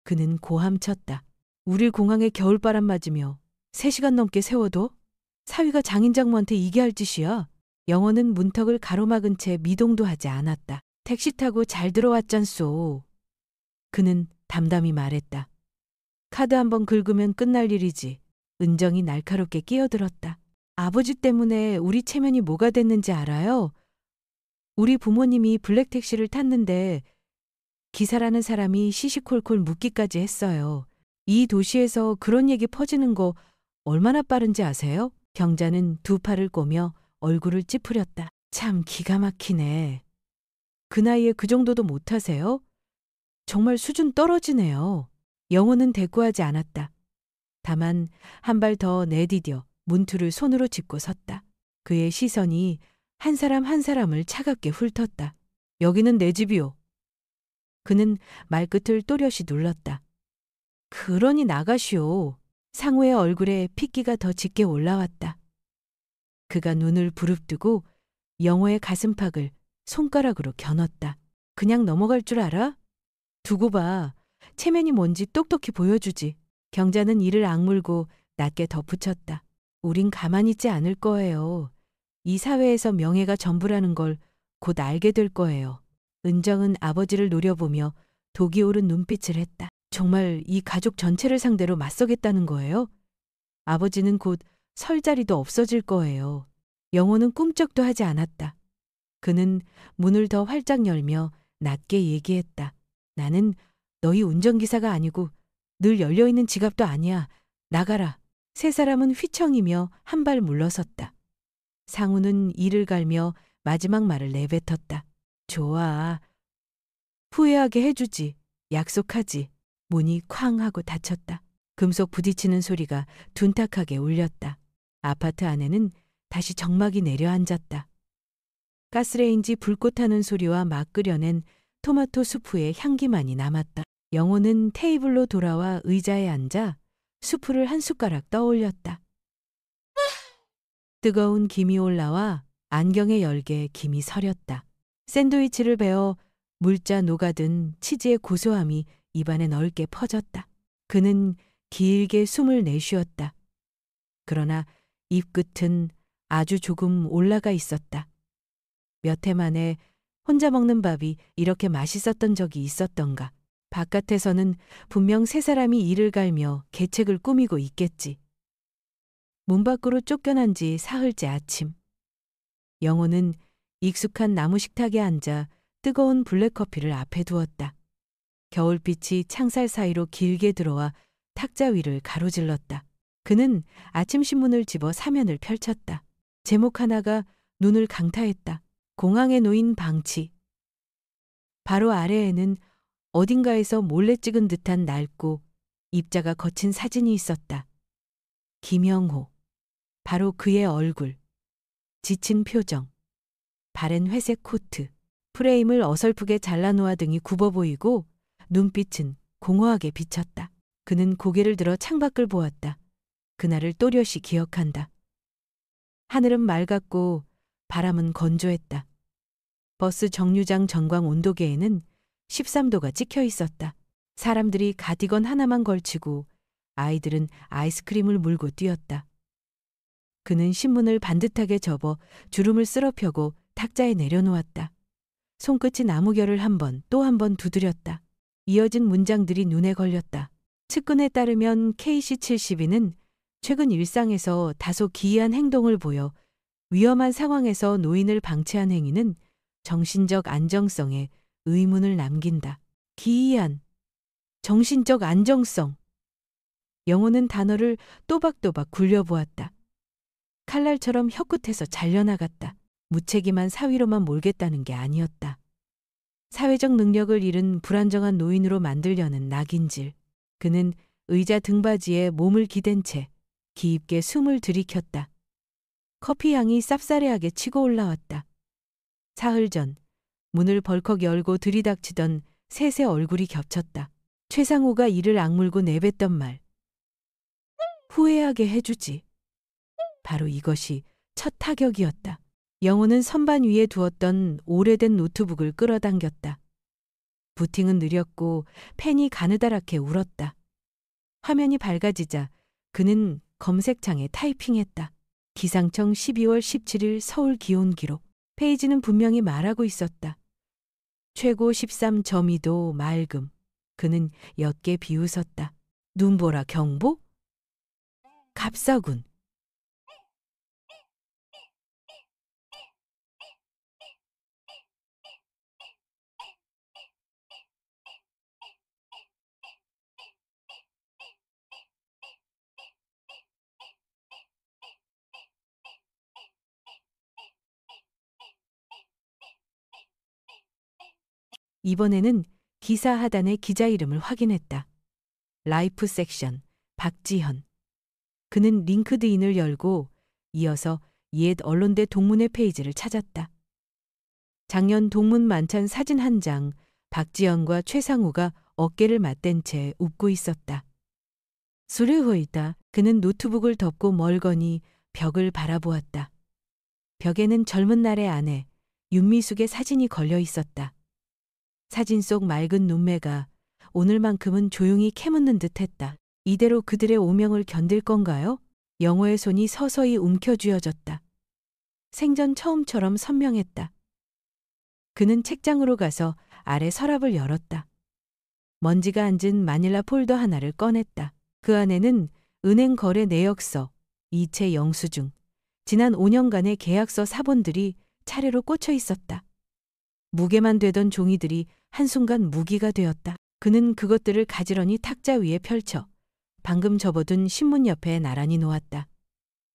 그는 고함쳤다. 우릴 공항에 겨울바람 맞으며 3시간 넘게 세워둬? 사위가 장인장모한테 이게 할 짓이야. 영호는 문턱을 가로막은 채 미동도 하지 않았다. 택시 타고 잘 들어왔잖소. 그는 담담히 말했다. 카드 한번 긁으면 끝날 일이지. 은정이 날카롭게 끼어들었다. 아버지 때문에 우리 체면이 뭐가 됐는지 알아요? 우리 부모님이 블랙택시를 탔는데 기사라는 사람이 시시콜콜 묻기까지 했어요. 이 도시에서 그런 얘기 퍼지는 거 얼마나 빠른지 아세요? 경자는 두 팔을 꼬며 얼굴을 찌푸렸다. 참 기가 막히네. 그 나이에 그 정도도 못하세요? 정말 수준 떨어지네요. 영호는 대꾸하지 않았다. 다만 한 발 더 내디뎌 문투를 손으로 짚고 섰다. 그의 시선이 한 사람 한 사람을 차갑게 훑었다. 여기는 내 집이요. 그는 말끝을 또렷이 눌렀다. 그러니 나가시오. 상우의 얼굴에 핏기가 더 짙게 올라왔다. 그가 눈을 부릅뜨고 영호의 가슴팍을 손가락으로 겨눴다. 그냥 넘어갈 줄 알아? 두고 봐. 체면이 뭔지 똑똑히 보여주지. 경자는 이를 악물고 낮게 덧붙였다. 우린 가만히 있지 않을 거예요. 이 사회에서 명예가 전부라는 걸 곧 알게 될 거예요. 은정은 아버지를 노려보며 독이 오른 눈빛을 했다. 정말 이 가족 전체를 상대로 맞서겠다는 거예요? 아버지는 곧 설 자리도 없어질 거예요. 영호는 꿈쩍도 하지 않았다. 그는 문을 더 활짝 열며 낮게 얘기했다. 나는 너희 운전기사가 아니고 늘 열려있는 지갑도 아니야. 나가라. 세 사람은 휘청이며 한 발 물러섰다. 상우는 이를 갈며 마지막 말을 내뱉었다. 좋아. 후회하게 해주지. 약속하지. 문이 쾅 하고 닫혔다. 금속 부딪히는 소리가 둔탁하게 울렸다. 아파트 안에는 다시 적막이 내려앉았다. 가스레인지 불꽃 하는 소리와 막 끓여낸 토마토 수프의 향기만이 남았다. 영호는 테이블로 돌아와 의자에 앉아 수프를 한 숟가락 떠올렸다. 뜨거운 김이 올라와 안경의 열개에 김이 서렸다. 샌드위치를 베어 물자 녹아든 치즈의 고소함이 입안에 넓게 퍼졌다. 그는 길게 숨을 내쉬었다. 그러나 입끝은 아주 조금 올라가 있었다. 몇 해 만에 혼자 먹는 밥이 이렇게 맛있었던 적이 있었던가. 바깥에서는 분명 세 사람이 이를 갈며 계책을 꾸미고 있겠지. 문 밖으로 쫓겨난 지 사흘째 아침. 영호는 익숙한 나무 식탁에 앉아 뜨거운 블랙커피를 앞에 두었다. 겨울빛이 창살 사이로 길게 들어와 탁자 위를 가로질렀다. 그는 아침 신문을 집어 사면을 펼쳤다. 제목 하나가 눈을 강타했다. 공항에 놓인 방치. 바로 아래에는 어딘가에서 몰래 찍은 듯한 낡고 입자가 거친 사진이 있었다. 김영호. 바로 그의 얼굴. 지친 표정. 바랜 회색 코트. 프레임을 어설프게 잘라놓아 등이 굽어 보이고 눈빛은 공허하게 비쳤다. 그는 고개를 들어 창밖을 보았다. 그날을 또렷이 기억한다. 하늘은 맑았고 바람은 건조했다. 버스 정류장 전광 온도계에는 13도가 찍혀 있었다. 사람들이 가디건 하나만 걸치고 아이들은 아이스크림을 물고 뛰었다. 그는 신문을 반듯하게 접어 주름을 쓸어펴고 탁자에 내려놓았다. 손끝이 나무결을 한 번 또 한 번 두드렸다. 이어진 문장들이 눈에 걸렸다. 측근에 따르면 KC72는 최근 일상에서 다소 기이한 행동을 보여 위험한 상황에서 노인을 방치한 행위는 정신적 안정성에 의문을 남긴다. 기이한, 정신적 안정성. 영호는 단어를 또박또박 굴려보았다. 칼날처럼 혀끝에서 잘려나갔다. 무책임한 사위로만 몰겠다는 게 아니었다. 사회적 능력을 잃은 불안정한 노인으로 만들려는 낙인질. 그는 의자 등받이에 몸을 기댄 채 깊게 숨을 들이켰다. 커피 향이 쌉싸래하게 치고 올라왔다. 사흘 전 문을 벌컥 열고 들이닥치던 셋의 얼굴이 겹쳤다. 최상우가 이를 악물고 내뱉던 말. 후회하게 해주지. 바로 이것이 첫 타격이었다. 영호는 선반 위에 두었던 오래된 노트북을 끌어당겼다. 부팅은 느렸고 펜이 가느다랗게 울었다. 화면이 밝아지자 그는 검색창에 타이핑했다. 기상청 12월 17일 서울 기온 기록. 페이지는 분명히 말하고 있었다. 최고 13.2도 맑음. 그는 옅게 비웃었다. 눈보라 경보? 갑사군. 이번에는 기사 하단의 기자 이름을 확인했다. 라이프 섹션, 박지현. 그는 링크드인을 열고 이어서 옛 언론대 동문회 페이지를 찾았다. 작년 동문 만찬 사진 한 장, 박지현과 최상우가 어깨를 맞댄 채 웃고 있었다. 수르호이다. 그는 노트북을 덮고 멀거니 벽을 바라보았다. 벽에는 젊은 날의 아내, 윤미숙의 사진이 걸려 있었다. 사진 속 맑은 눈매가 오늘만큼은 조용히 캐묻는 듯했다. 이대로 그들의 오명을 견딜 건가요? 영호의 손이 서서히 움켜쥐어졌다. 생전 처음처럼 선명했다. 그는 책장으로 가서 아래 서랍을 열었다. 먼지가 앉은 마닐라 폴더 하나를 꺼냈다. 그 안에는 은행 거래 내역서, 이체 영수증, 지난 5년간의 계약서 사본들이 차례로 꽂혀 있었다. 무게만 되던 종이들이 한순간 무기가 되었다. 그는 그것들을 가지런히 탁자 위에 펼쳐 방금 접어둔 신문 옆에 나란히 놓았다.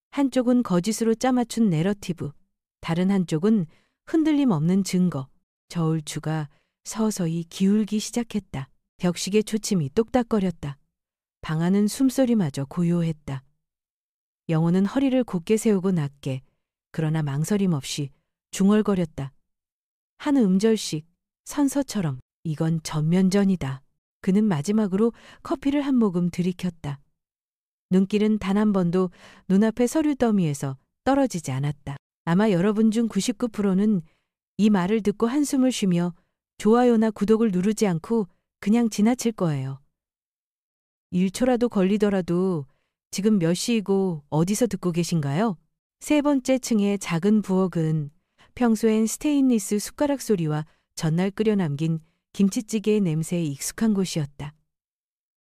한쪽은 거짓으로 짜맞춘 내러티브, 다른 한쪽은 흔들림 없는 증거. 저울추가 서서히 기울기 시작했다. 벽시계 초침이 똑딱거렸다. 방 안은 숨소리마저 고요했다. 영호는 허리를 곧게 세우고 낮게, 그러나 망설임 없이 중얼거렸다. 한 음절씩 선서처럼 이건 전면전이다. 그는 마지막으로 커피를 한 모금 들이켰다. 눈길은 단 한 번도 눈앞의 서류 더미에서 떨어지지 않았다. 아마 여러분 중 99%는 이 말을 듣고 한숨을 쉬며 좋아요나 구독을 누르지 않고 그냥 지나칠 거예요. 1초라도 걸리더라도 지금 몇 시이고 어디서 듣고 계신가요? 세 번째 층의 작은 부엌은 평소엔 스테인리스 숟가락 소리와 전날 끓여 남긴 김치찌개의 냄새에 익숙한 곳이었다.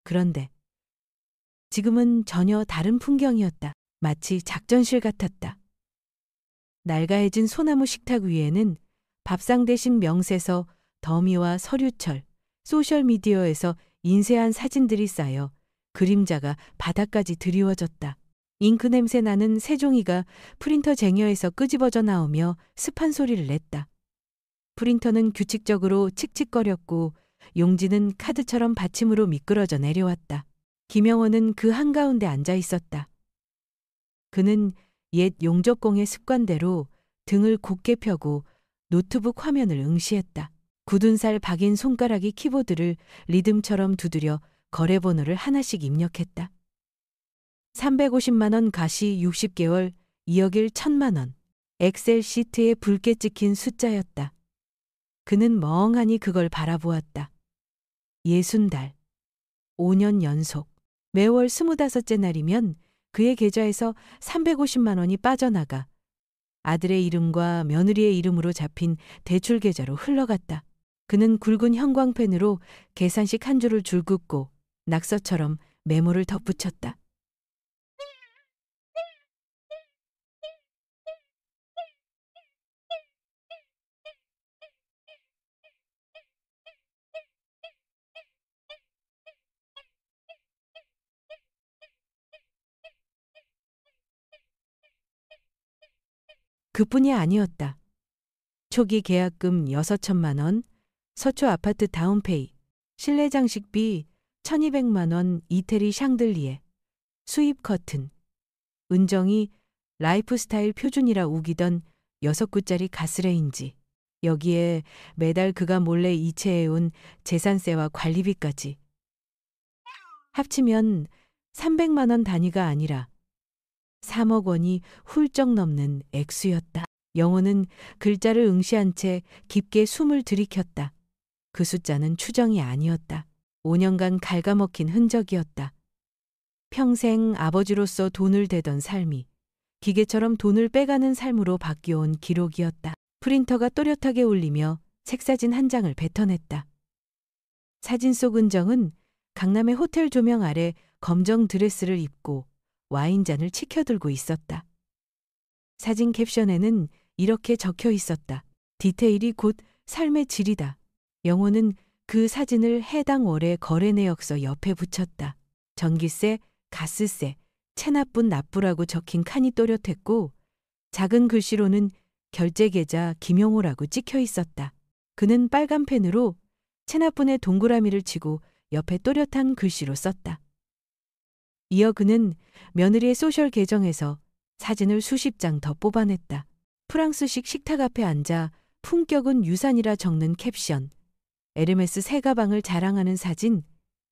그런데 지금은 전혀 다른 풍경이었다. 마치 작전실 같았다. 낡아해진 소나무 식탁 위에는 밥상 대신 명세서, 더미와 서류철, 소셜미디어에서 인쇄한 사진들이 쌓여 그림자가 바닥까지 드리워졌다. 잉크 냄새 나는 새종이가 프린터 쟁여에서 끄집어져 나오며 습한 소리를 냈다. 프린터는 규칙적으로 칙칙거렸고 용지는 카드처럼 받침으로 미끄러져 내려왔다. 김영호는 그 한가운데 앉아 있었다. 그는 옛 용접공의 습관대로 등을 곧게 펴고 노트북 화면을 응시했다. 굳은 살 박인 손가락이 키보드를 리듬처럼 두드려 거래번호를 하나씩 입력했다. 350만 원 가시 60개월 2억 1천만 원. 엑셀 시트에 붉게 찍힌 숫자였다. 그는 멍하니 그걸 바라보았다. 60달. 5년 연속. 매월 25째 날이면 그의 계좌에서 350만 원이 빠져나가 아들의 이름과 며느리의 이름으로 잡힌 대출 계좌로 흘러갔다. 그는 굵은 형광펜으로 계산식 한 줄을 줄긋고 낙서처럼 메모를 덧붙였다. 그뿐이 아니었다. 초기 계약금 6천만 원, 서초 아파트 다운페이, 실내 장식비 1,200만 원 이태리 샹들리에, 수입 커튼, 은정이 라이프스타일 표준이라 우기던 6구짜리 가스레인지, 여기에 매달 그가 몰래 이체해온 재산세와 관리비까지. 합치면 300만 원 단위가 아니라 3억 원이 훌쩍 넘는 액수였다. 영호는 글자를 응시한 채 깊게 숨을 들이켰다. 그 숫자는 추정이 아니었다. 5년간 갉아먹힌 흔적이었다. 평생 아버지로서 돈을 대던 삶이 기계처럼 돈을 빼가는 삶으로 바뀌어온 기록이었다. 프린터가 또렷하게 울리며 색사진 한 장을 뱉어냈다. 사진 속 은정은 강남의 호텔 조명 아래 검정 드레스를 입고 와인잔을 치켜들고 있었다. 사진 캡션에는 이렇게 적혀 있었다. 디테일이 곧 삶의 질이다. 영호는 그 사진을 해당 월의 거래 내역서 옆에 붙였다. 전기세, 가스세, 체납분 납부라고 적힌 칸이 또렷했고 작은 글씨로는 결제계좌 김용호라고 찍혀 있었다. 그는 빨간 펜으로 체납분에 동그라미를 치고 옆에 또렷한 글씨로 썼다. 이어 그는 며느리의 소셜 계정에서 사진을 수십 장 더 뽑아냈다. 프랑스식 식탁 앞에 앉아 품격은 유산이라 적는 캡션, 에르메스 새 가방을 자랑하는 사진,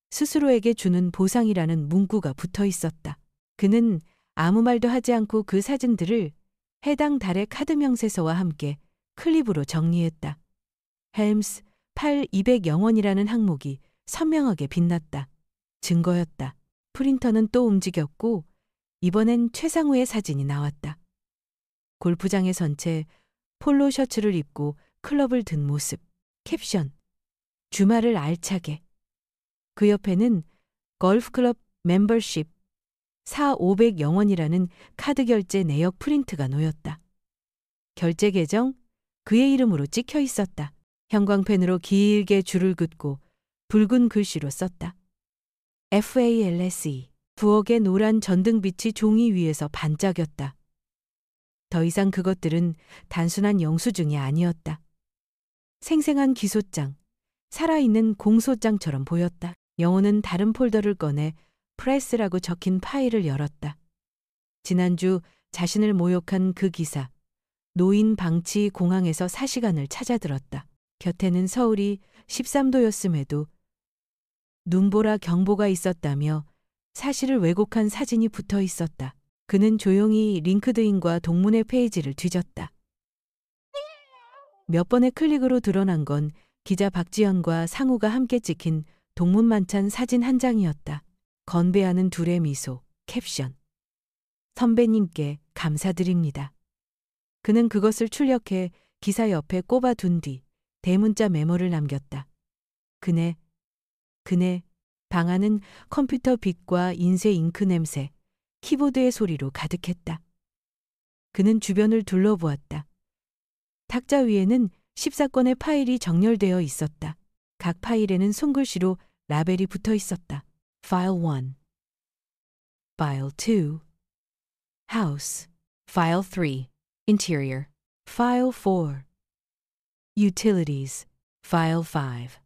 스스로에게 주는 보상이라는 문구가 붙어 있었다. 그는 아무 말도 하지 않고 그 사진들을 해당 달의 카드 명세서와 함께 클립으로 정리했다. 헬ms 8,200영원이라는 항목이 선명하게 빛났다. 증거였다. 프린터는 또 움직였고 이번엔 최상우의 사진이 나왔다. 골프장에 선 채 폴로 셔츠를 입고 클럽을 든 모습. 캡션. 주말을 알차게. 그 옆에는 골프클럽 멤버십 4,500영원이라는 카드 결제 내역 프린트가 놓였다. 결제 계정 그의 이름으로 찍혀 있었다. 형광펜으로 길게 줄을 긋고 붉은 글씨로 썼다. FALSE. 부엌의 노란 전등빛이 종이 위에서 반짝였다. 더 이상 그것들은 단순한 영수증이 아니었다. 생생한 기소장, 살아있는 공소장처럼 보였다. 영호는 다른 폴더를 꺼내 프레스라고 적힌 파일을 열었다. 지난주 자신을 모욕한 그 기사, 노인 방치 공항에서 사시간을 찾아들었다. 곁에는 서울이 13도였음에도 눈보라 경보가 있었다며 사실을 왜곡한 사진이 붙어 있었다. 그는 조용히 링크드인과 동문회 페이지를 뒤졌다. 몇 번의 클릭으로 드러난 건 기자 박지연과 상우가 함께 찍힌 동문만찬 사진 한 장이었다. 건배하는 둘의 미소, 캡션. 선배님께 감사드립니다. 그는 그것을 출력해 기사 옆에 꼽아둔 뒤 대문자 메모를 남겼다. 그네, 방 안은 컴퓨터 빛과 인쇄 잉크 냄새, 키보드의 소리로 가득했다. 그는 주변을 둘러보았다. 탁자 위에는 14건의 파일이 정렬되어 있었다. 각 파일에는 손글씨로 라벨이 붙어 있었다. File 1, File 2, House, File 3, Interior, File 4, Utilities, File 5,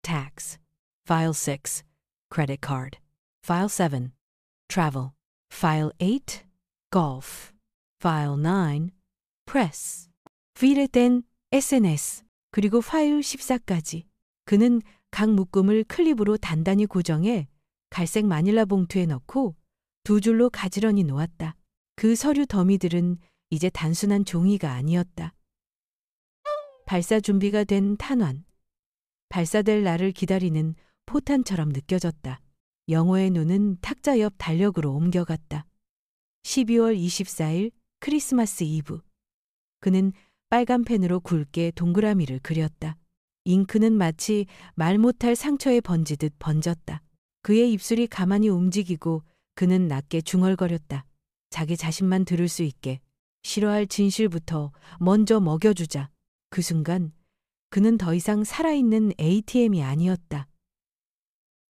Tax, File 6, Credit Card, File 7, Travel, File 8, Golf, File 9, Press, File 10, SNS, 그리고 파일 14까지. 그는 각 묶음을 클립으로 단단히 고정해 갈색 마닐라 봉투에 넣고 두 줄로 가지런히 놓았다. 그 서류 더미들은 이제 단순한 종이가 아니었다. 발사 준비가 된 탄환. 발사될 날을 기다리는 포탄처럼 느껴졌다. 영호의 눈은 탁자 옆 달력으로 옮겨갔다. 12월 24일 크리스마스 이브. 그는 빨간 펜으로 굵게 동그라미를 그렸다. 잉크는 마치 말 못할 상처에 번지듯 번졌다. 그의 입술이 가만히 움직이고 그는 낮게 중얼거렸다. 자기 자신만 들을 수 있게 싫어할 진실부터 먼저 먹여주자. 그 순간 그는 더 이상 살아있는 ATM이 아니었다.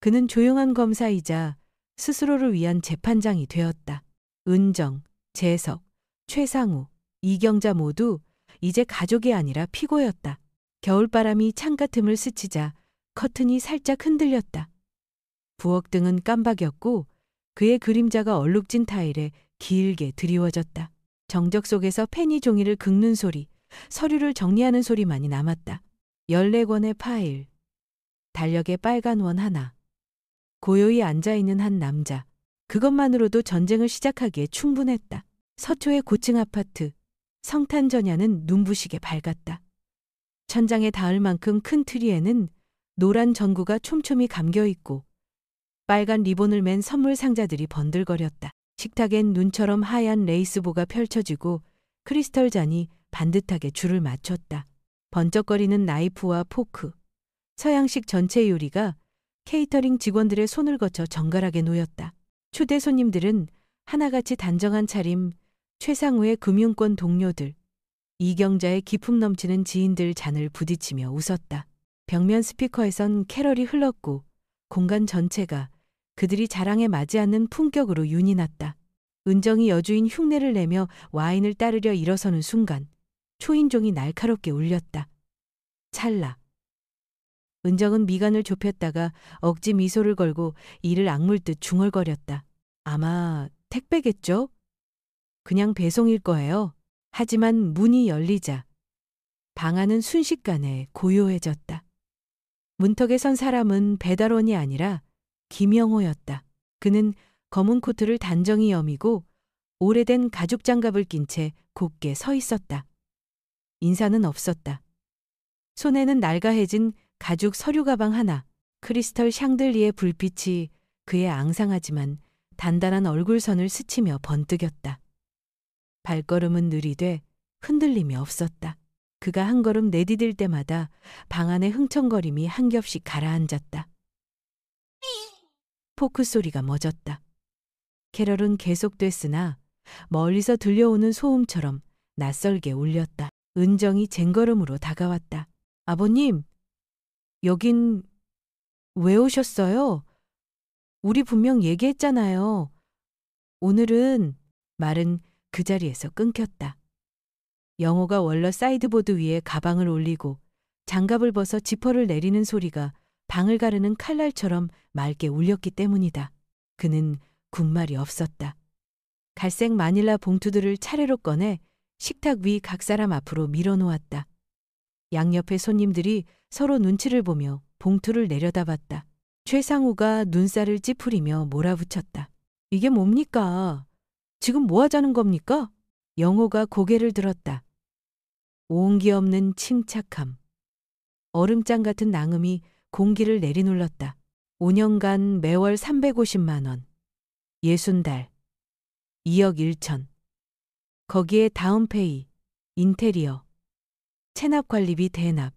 그는 조용한 검사이자 스스로를 위한 재판장이 되었다. 은정, 재석, 최상우, 이경자 모두 이제 가족이 아니라 피고였다. 겨울바람이 창가 틈을 스치자 커튼이 살짝 흔들렸다. 부엌 등은 깜박였고 그의 그림자가 얼룩진 타일에 길게 드리워졌다. 정적 속에서 펜이 종이를 긁는 소리, 서류를 정리하는 소리만이 남았다. 14권의 파일, 달력에 빨간 원 하나, 고요히 앉아있는 한 남자. 그것만으로도 전쟁을 시작하기에 충분했다. 서초의 고층 아파트, 성탄전야는 눈부시게 밝았다. 천장에 닿을 만큼 큰 트리에는 노란 전구가 촘촘히 감겨있고 빨간 리본을 맨 선물 상자들이 번들거렸다. 식탁엔 눈처럼 하얀 레이스보가 펼쳐지고 크리스털 잔이 반듯하게 줄을 맞췄다. 번쩍거리는 나이프와 포크, 서양식 전체 요리가 케이터링 직원들의 손을 거쳐 정갈하게 놓였다. 초대 손님들은 하나같이 단정한 차림, 최상우의 금융권 동료들, 이경자의 기품 넘치는 지인들 잔을 부딪히며 웃었다. 벽면 스피커에선 캐럴이 흘렀고 공간 전체가 그들이 자랑에 맞지 않는 품격으로 윤이 났다. 은정이 여주인 흉내를 내며 와인을 따르려 일어서는 순간 초인종이 날카롭게 울렸다. 찰나. 은정은 미간을 좁혔다가 억지 미소를 걸고 이를 악물듯 중얼거렸다. 아마 택배겠죠? 그냥 배송일 거예요. 하지만 문이 열리자 방 안은 순식간에 고요해졌다. 문턱에 선 사람은 배달원이 아니라 김영호였다. 그는 검은 코트를 단정히 여미고 오래된 가죽 장갑을 낀 채 곧게 서 있었다. 인사는 없었다. 손에는 낡아해진 가죽 서류 가방 하나, 크리스털 샹들리의 불빛이 그의 앙상하지만 단단한 얼굴선을 스치며 번뜩였다. 발걸음은 느리되 흔들림이 없었다. 그가 한 걸음 내디딜 때마다 방 안의 흥청거림이 한 겹씩 가라앉았다. 포크 소리가 멎었다. 캐럴은 계속됐으나 멀리서 들려오는 소음처럼 낯설게 울렸다. 은정이 쟁걸음으로 다가왔다. 아버님, 여긴 왜 오셨어요? 우리 분명 얘기했잖아요. 오늘은 말은 그 자리에서 끊겼다. 영호가 월러 사이드보드 위에 가방을 올리고 장갑을 벗어 지퍼를 내리는 소리가 방을 가르는 칼날처럼 맑게 울렸기 때문이다. 그는 군말이 없었다. 갈색 마닐라 봉투들을 차례로 꺼내 식탁 위 각 사람 앞으로 밀어놓았다. 양옆의 손님들이 서로 눈치를 보며 봉투를 내려다봤다. 최상우가 눈살을 찌푸리며 몰아붙였다. 이게 뭡니까? 지금 뭐 하자는 겁니까? 영호가 고개를 들었다. 온기 없는 침착함. 얼음장 같은 낭음이 공기를 내리눌렀다. 5년간 매월 350만 원. 60달. 2억 1천. 거기에 다운페이, 인테리어, 체납관리비 대납.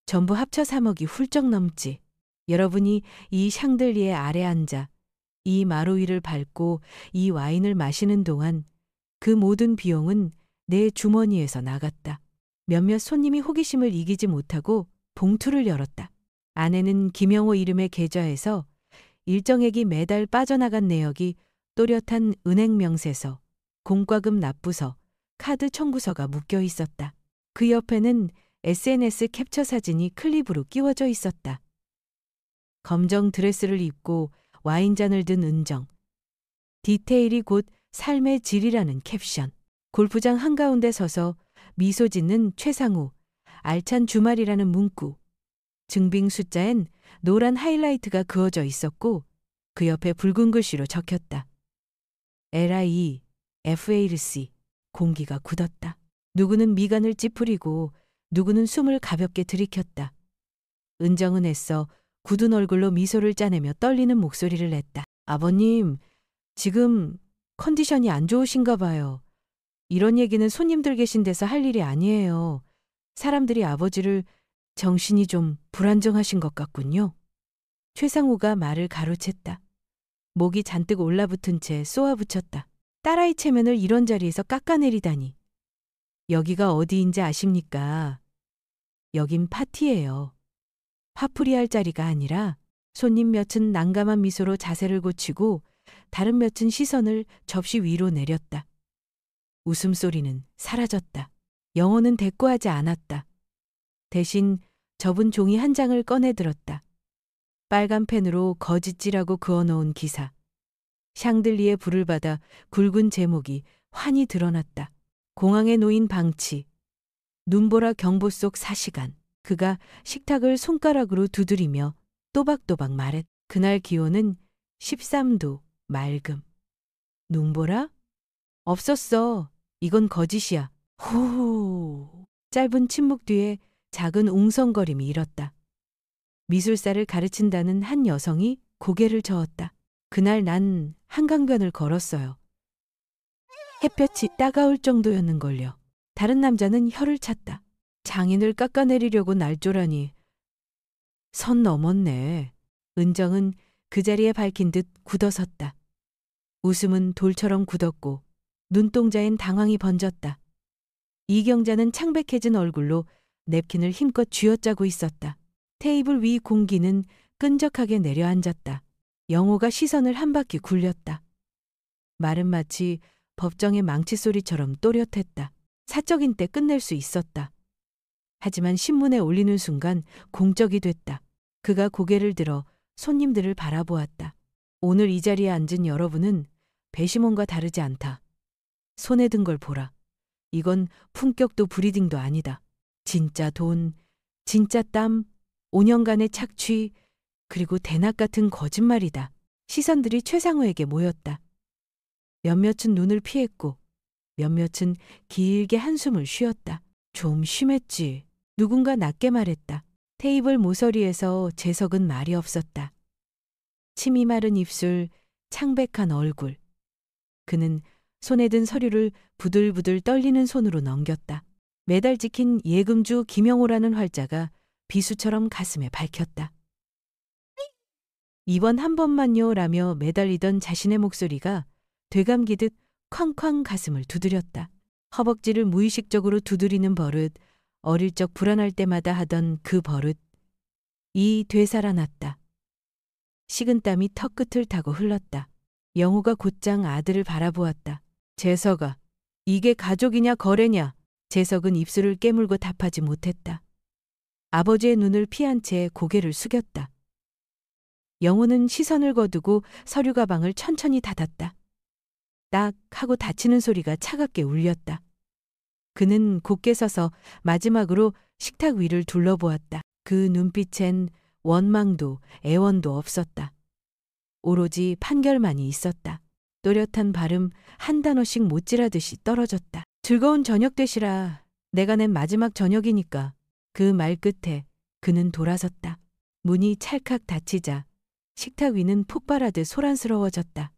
전부 합쳐 3억이 훌쩍 넘지. 여러분이 이 샹들리에 아래 앉아 이 마루 위를 밟고 이 와인을 마시는 동안 그 모든 비용은 내 주머니에서 나갔다. 몇몇 손님이 호기심을 이기지 못하고 봉투를 열었다. 안에는 김영호 이름의 계좌에서 일정액이 매달 빠져나간 내역이 또렷한 은행 명세서, 공과금 납부서, 카드 청구서가 묶여 있었다. 그 옆에는 SNS 캡처 사진이 클립으로 끼워져 있었다. 검정 드레스를 입고 와인잔을 든 은정. 디테일이 곧 삶의 질이라는 캡션. 골프장 한가운데 서서 미소 짓는 최상우. 알찬 주말이라는 문구. 증빙 숫자엔 노란 하이라이트가 그어져 있었고 그 옆에 붉은 글씨로 적혔다. LIE, FARC. 공기가 굳었다. 누구는 미간을 찌푸리고 누구는 숨을 가볍게 들이켰다. 은정은 애써 굳은 얼굴로 미소를 짜내며 떨리는 목소리를 냈다. 아버님, 지금 컨디션이 안 좋으신가 봐요. 이런 얘기는 손님들 계신 데서 할 일이 아니에요. 사람들이 아버지를 정신이 좀 불안정하신 것 같군요. 최상우가 말을 가로챘다. 목이 잔뜩 올라붙은 채 쏘아붙였다. 딸아이 체면을 이런 자리에서 깎아내리다니. 여기가 어디인지 아십니까? 여긴 파티예요. 화풀이할 자리가 아니라 손님 몇은 난감한 미소로 자세를 고치고 다른 몇은 시선을 접시 위로 내렸다. 웃음소리는 사라졌다. 영호는 대꾸하지 않았다. 대신 접은 종이 한 장을 꺼내 들었다. 빨간 펜으로 거짓지라고 그어놓은 기사. 샹들리에 불을 받아 굵은 제목이 환히 드러났다. 공항에 놓인 방치. 눈보라 경보 속 4시간. 그가 식탁을 손가락으로 두드리며 또박또박 말했. 그날 기온은 13도, 맑음. 눈보라? 없었어. 이건 거짓이야. 호호. 짧은 침묵 뒤에 작은 웅성거림이 일었다. 미술사를 가르친다는 한 여성이 고개를 저었다. 그날 난 한강변을 걸었어요. 햇볕이 따가울 정도였는걸요. 다른 남자는 혀를 찼다. 장인을 깎아내리려고 날조라니. 선 넘었네. 은정은 그 자리에 밝힌 듯 굳어섰다. 웃음은 돌처럼 굳었고 눈동자엔 당황이 번졌다. 이경자는 창백해진 얼굴로 냅킨을 힘껏 쥐어짜고 있었다. 테이블 위 공기는 끈적하게 내려앉았다. 영호가 시선을 한 바퀴 굴렸다. 말은 마치 법정의 망치 소리처럼 또렷했다. 사적인 때 끝낼 수 있었다. 하지만 신문에 올리는 순간 공적이 됐다. 그가 고개를 들어 손님들을 바라보았다. 오늘 이 자리에 앉은 여러분은 배심원과 다르지 않다. 손에 든 걸 보라. 이건 품격도 브리딩도 아니다. 진짜 돈, 진짜 땀, 5년간의 착취, 그리고 대낮 같은 거짓말이다. 시선들이 최상우에게 모였다. 몇몇은 눈을 피했고 몇몇은 길게 한숨을 쉬었다. 좀 심했지. 누군가 낮게 말했다. 테이블 모서리에서 재석은 말이 없었다. 침이 마른 입술, 창백한 얼굴. 그는 손에 든 서류를 부들부들 떨리는 손으로 넘겼다. 매달 찍힌 예금주 김영호라는 활자가 비수처럼 가슴에 밝혔다. 이번 한 번만요 라며 매달리던 자신의 목소리가 되감기듯 쾅쾅 가슴을 두드렸다. 허벅지를 무의식적으로 두드리는 버릇, 어릴 적 불안할 때마다 하던 그 버릇. 이 되살아났다. 식은땀이 턱끝을 타고 흘렀다. 영호가 곧장 아들을 바라보았다. 재석아, 이게 가족이냐 거래냐? 재석은 입술을 깨물고 답하지 못했다. 아버지의 눈을 피한 채 고개를 숙였다. 영호는 시선을 거두고 서류 가방을 천천히 닫았다. 딱 하고 닫히는 소리가 차갑게 울렸다. 그는 곧게 서서 마지막으로 식탁 위를 둘러보았다. 그 눈빛엔 원망도 애원도 없었다. 오로지 판결만이 있었다. 또렷한 발음 한 단어씩 못질하듯이 떨어졌다. 즐거운 저녁 되시라. 내가 낸 마지막 저녁이니까. 그 말 끝에 그는 돌아섰다. 문이 찰칵 닫히자 식탁 위는 폭발하듯 소란스러워졌다.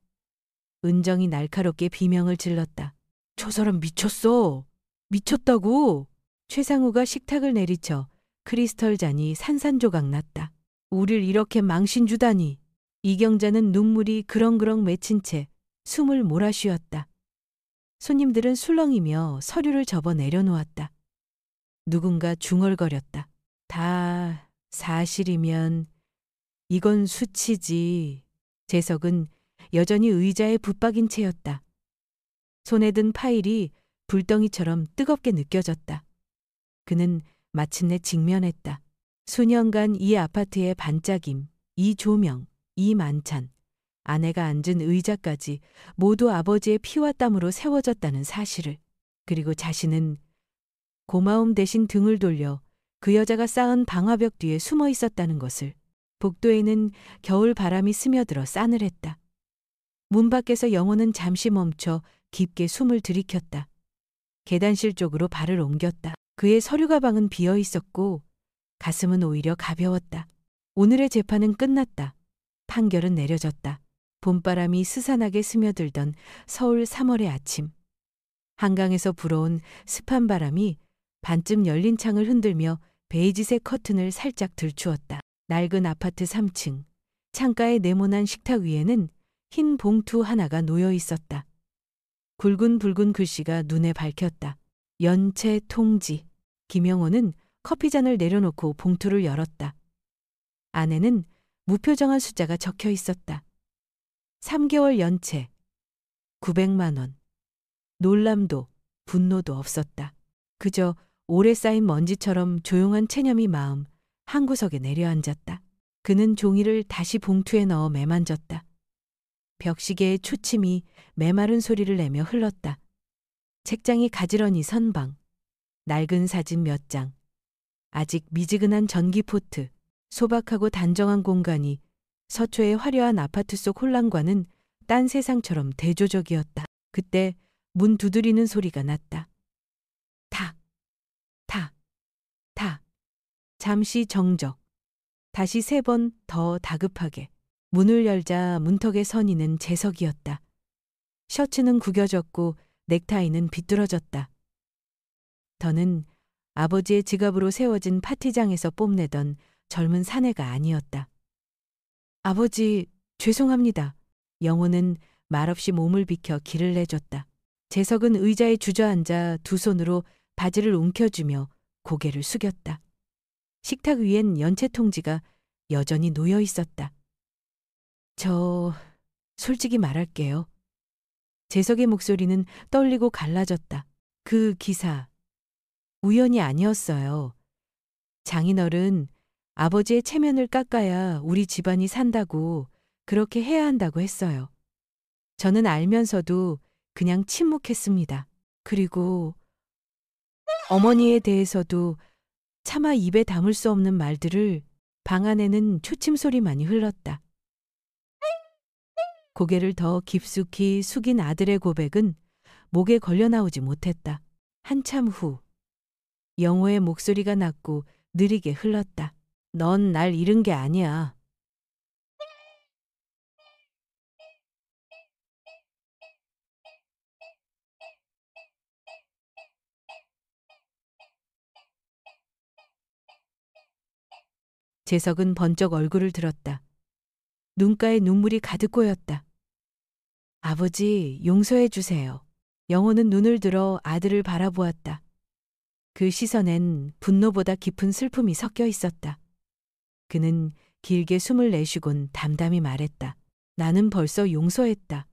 은정이 날카롭게 비명을 질렀다. 저 사람 미쳤어. 미쳤다고. 최상우가 식탁을 내리쳐 크리스털 잔이 산산조각 났다. 우릴 이렇게 망신 주다니. 이경자는 눈물이 그렁그렁 맺힌 채 숨을 몰아쉬었다. 손님들은 술렁이며 서류를 접어 내려놓았다. 누군가 중얼거렸다. 다 사실이면 이건 수치지. 재석은 여전히 의자에 붙박인 채였다. 손에 든 파일이 불덩이처럼 뜨겁게 느껴졌다. 그는 마침내 직면했다. 수년간 이 아파트의 반짝임, 이 조명, 이 만찬, 아내가 앉은 의자까지 모두 아버지의 피와 땀으로 세워졌다는 사실을. 그리고 자신은 고마움 대신 등을 돌려 그 여자가 쌓은 방화벽 뒤에 숨어 있었다는 것을. 복도에는 겨울 바람이 스며들어 싸늘했다. 문 밖에서 영호는 잠시 멈춰 깊게 숨을 들이켰다. 계단실 쪽으로 발을 옮겼다. 그의 서류 가방은 비어 있었고 가슴은 오히려 가벼웠다. 오늘의 재판은 끝났다. 판결은 내려졌다. 봄바람이 스산하게 스며들던 서울 3월의 아침. 한강에서 불어온 습한 바람이 반쯤 열린 창을 흔들며 베이지색 커튼을 살짝 들추었다. 낡은 아파트 3층. 창가의 네모난 식탁 위에는 흰 봉투 하나가 놓여 있었다. 굵은 붉은 글씨가 눈에 밝혔다. 연체 통지. 김영호는 커피잔을 내려놓고 봉투를 열었다. 안에는 무표정한 숫자가 적혀 있었다. 3개월 연체. 900만 원. 놀람도 분노도 없었다. 그저 오래 쌓인 먼지처럼 조용한 체념이 마음 한구석에 내려앉았다. 그는 종이를 다시 봉투에 넣어 매만졌다. 벽시계의 초침이 메마른 소리를 내며 흘렀다. 책장이 가지런히 선방. 낡은 사진 몇 장. 아직 미지근한 전기포트. 소박하고 단정한 공간이 서초의 화려한 아파트 속 혼란과는 딴 세상처럼 대조적이었다. 그때 문 두드리는 소리가 났다. 탁, 탁, 탁. 잠시 정적. 다시 3번 더 다급하게. 문을 열자 문턱에 선 있는 재석이었다. 셔츠는 구겨졌고 넥타이는 비뚤어졌다. 더는 아버지의 지갑으로 세워진 파티장에서 뽐내던 젊은 사내가 아니었다. 아버지, 죄송합니다. 영호는 말없이 몸을 비켜 길을 내줬다. 재석은 의자에 주저앉아 두 손으로 바지를 움켜쥐며 고개를 숙였다. 식탁 위엔 연체 통지가 여전히 놓여 있었다. 저 솔직히 말할게요. 재석의 목소리는 떨리고 갈라졌다. 그 기사 우연이 아니었어요. 장인어른 아버지의 체면을 깎아야 우리 집안이 산다고 그렇게 해야 한다고 했어요. 저는 알면서도 그냥 침묵했습니다. 그리고 어머니에 대해서도 차마 입에 담을 수 없는 말들을 방 안에는 초침 소리만이 흘렀다. 고개를 더 깊숙이 숙인 아들의 고백은 목에 걸려 나오지 못했다. 한참 후 영호의 목소리가 낮고 느리게 흘렀다. 넌 날 잃은 게 아니야. 재석은 번쩍 얼굴을 들었다. 눈가에 눈물이 가득 고였다. 아버지, 용서해 주세요. 영호는 눈을 들어 아들을 바라보았다. 그 시선엔 분노보다 깊은 슬픔이 섞여 있었다. 그는 길게 숨을 내쉬곤 담담히 말했다. 나는 벌써 용서했다.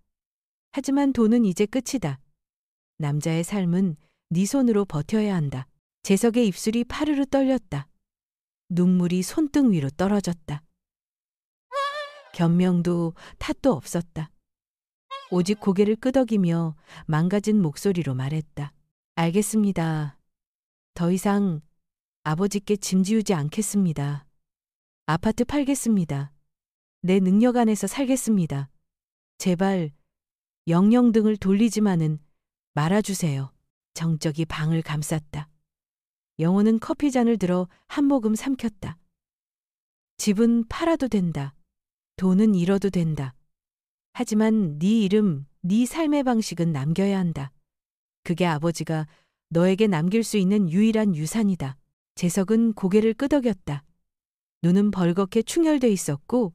하지만 돈은 이제 끝이다. 남자의 삶은 네 손으로 버텨야 한다. 재석의 입술이 파르르 떨렸다. 눈물이 손등 위로 떨어졌다. 변명도 탓도 없었다. 오직 고개를 끄덕이며 망가진 목소리로 말했다. 알겠습니다. 더 이상 아버지께 짐지우지 않겠습니다. 아파트 팔겠습니다. 내 능력 안에서 살겠습니다. 제발 영영등을 돌리지만은 말아주세요. 정적이 방을 감쌌다. 영호는 커피잔을 들어 한 모금 삼켰다. 집은 팔아도 된다. 돈은 잃어도 된다. 하지만 네 이름, 네 삶의 방식은 남겨야 한다. 그게 아버지가 너에게 남길 수 있는 유일한 유산이다. 재석은 고개를 끄덕였다. 눈은 벌겋게 충혈돼 있었고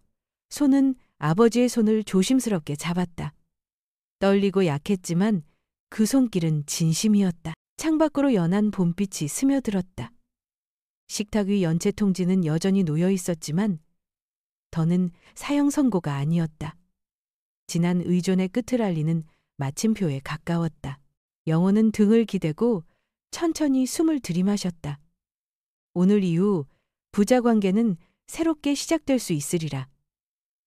손은 아버지의 손을 조심스럽게 잡았다. 떨리고 약했지만 그 손길은 진심이었다. 창밖으로 연한 봄빛이 스며들었다. 식탁 위 연체 통지는 여전히 놓여 있었지만 더는 사형 선고가 아니었다. 지난 의존의 끝을 알리는 마침표에 가까웠다. 영호는 등을 기대고 천천히 숨을 들이마셨다. 오늘 이후 부자 관계는 새롭게 시작될 수 있으리라.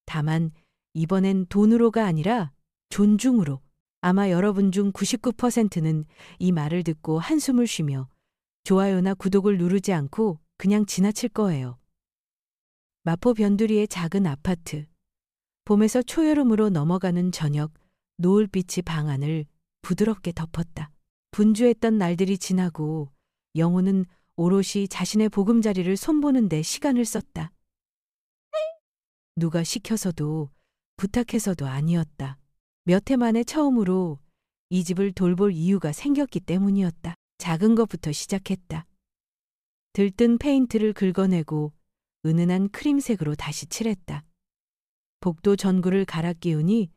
다만 이번엔 돈으로가 아니라 존중으로. 아마 여러분 중 99%는 이 말을 듣고 한숨을 쉬며 좋아요나 구독을 누르지 않고 그냥 지나칠 거예요. 마포 변두리의 작은 아파트. 봄에서 초여름으로 넘어가는 저녁, 노을빛이 방 안을 부드럽게 덮었다. 분주했던 날들이 지나고 영호는 오롯이 자신의 보금자리를 손보는 데 시간을 썼다. 누가 시켜서도 부탁해서도 아니었다. 몇 해 만에 처음으로 이 집을 돌볼 이유가 생겼기 때문이었다. 작은 것부터 시작했다. 들뜬 페인트를 긁어내고 은은한 크림색으로 다시 칠했다. 복도 전구를 갈아 끼우니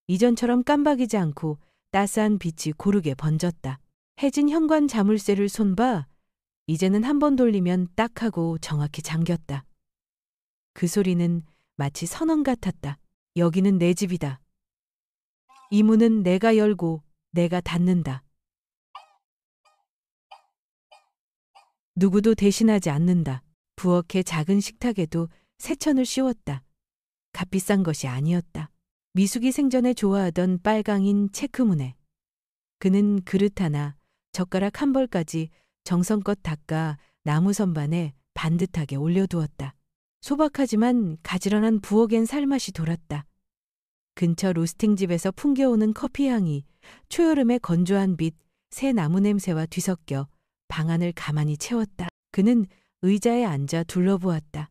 이전처럼 깜박이지 않고 따스한 빛이 고르게 번졌다. 해진 현관 자물쇠를 손봐 이제는 한 번 돌리면 딱 하고 정확히 잠겼다. 그 소리는 마치 선언 같았다. 여기는 내 집이다. 이 문은 내가 열고 내가 닫는다. 누구도 대신하지 않는다. 부엌의 작은 식탁에도 새천을 씌웠다. 값비싼 것이 아니었다. 미숙이 생전에 좋아하던 빨강인 체크무늬. 그는 그릇 하나, 젓가락 한 벌까지 정성껏 닦아 나무 선반에 반듯하게 올려두었다. 소박하지만 가지런한 부엌엔 살맛이 돌았다. 근처 로스팅집에서 풍겨오는 커피향이 초여름의 건조한 빛, 새 나무 냄새와 뒤섞여 방안을 가만히 채웠다. 그는 의자에 앉아 둘러보았다.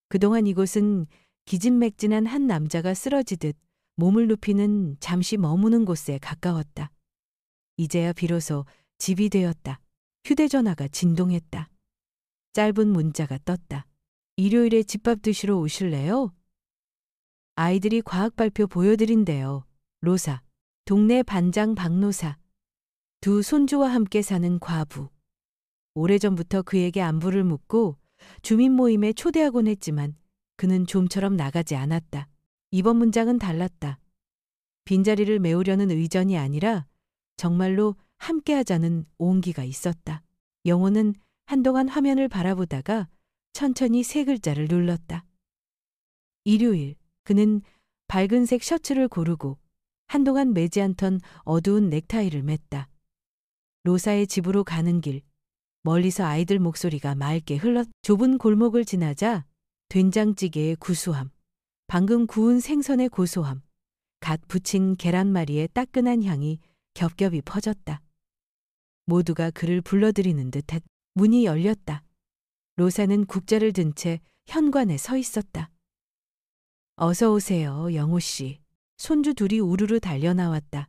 그동안 이곳은 기진맥진한 한 남자가 쓰러지듯 몸을 눕히는 잠시 머무는 곳에 가까웠다. 이제야 비로소 집이 되었다. 휴대전화가 진동했다. 짧은 문자가 떴다. 일요일에 집밥 드시러 오실래요? 아이들이 과학 발표 보여드린대요. 로사, 동네 반장 박노사, 두 손주와 함께 사는 과부. 오래전부터 그에게 안부를 묻고 주민 모임에 초대하곤 했지만 그는 좀처럼 나가지 않았다. 이번 문장은 달랐다. 빈자리를 메우려는 의전이 아니라 정말로 함께하자는 온기가 있었다. 영호는 한동안 화면을 바라보다가 천천히 세 글자를 눌렀다. 일요일, 그는 밝은색 셔츠를 고르고 한동안 매지 않던 어두운 넥타이를 맸다. 로사의 집으로 가는 길, 멀리서 아이들 목소리가 맑게 흘렀. 좁은 골목을 지나자 된장찌개의 구수함, 방금 구운 생선의 고소함, 갓 부친 계란말이의 따끈한 향이 겹겹이 퍼졌다. 모두가 그를 불러들이는 듯했. 문이 열렸다. 로사는 국자를 든 채 현관에 서 있었다. 어서 오세요, 영호 씨. 손주 둘이 우르르 달려나왔다.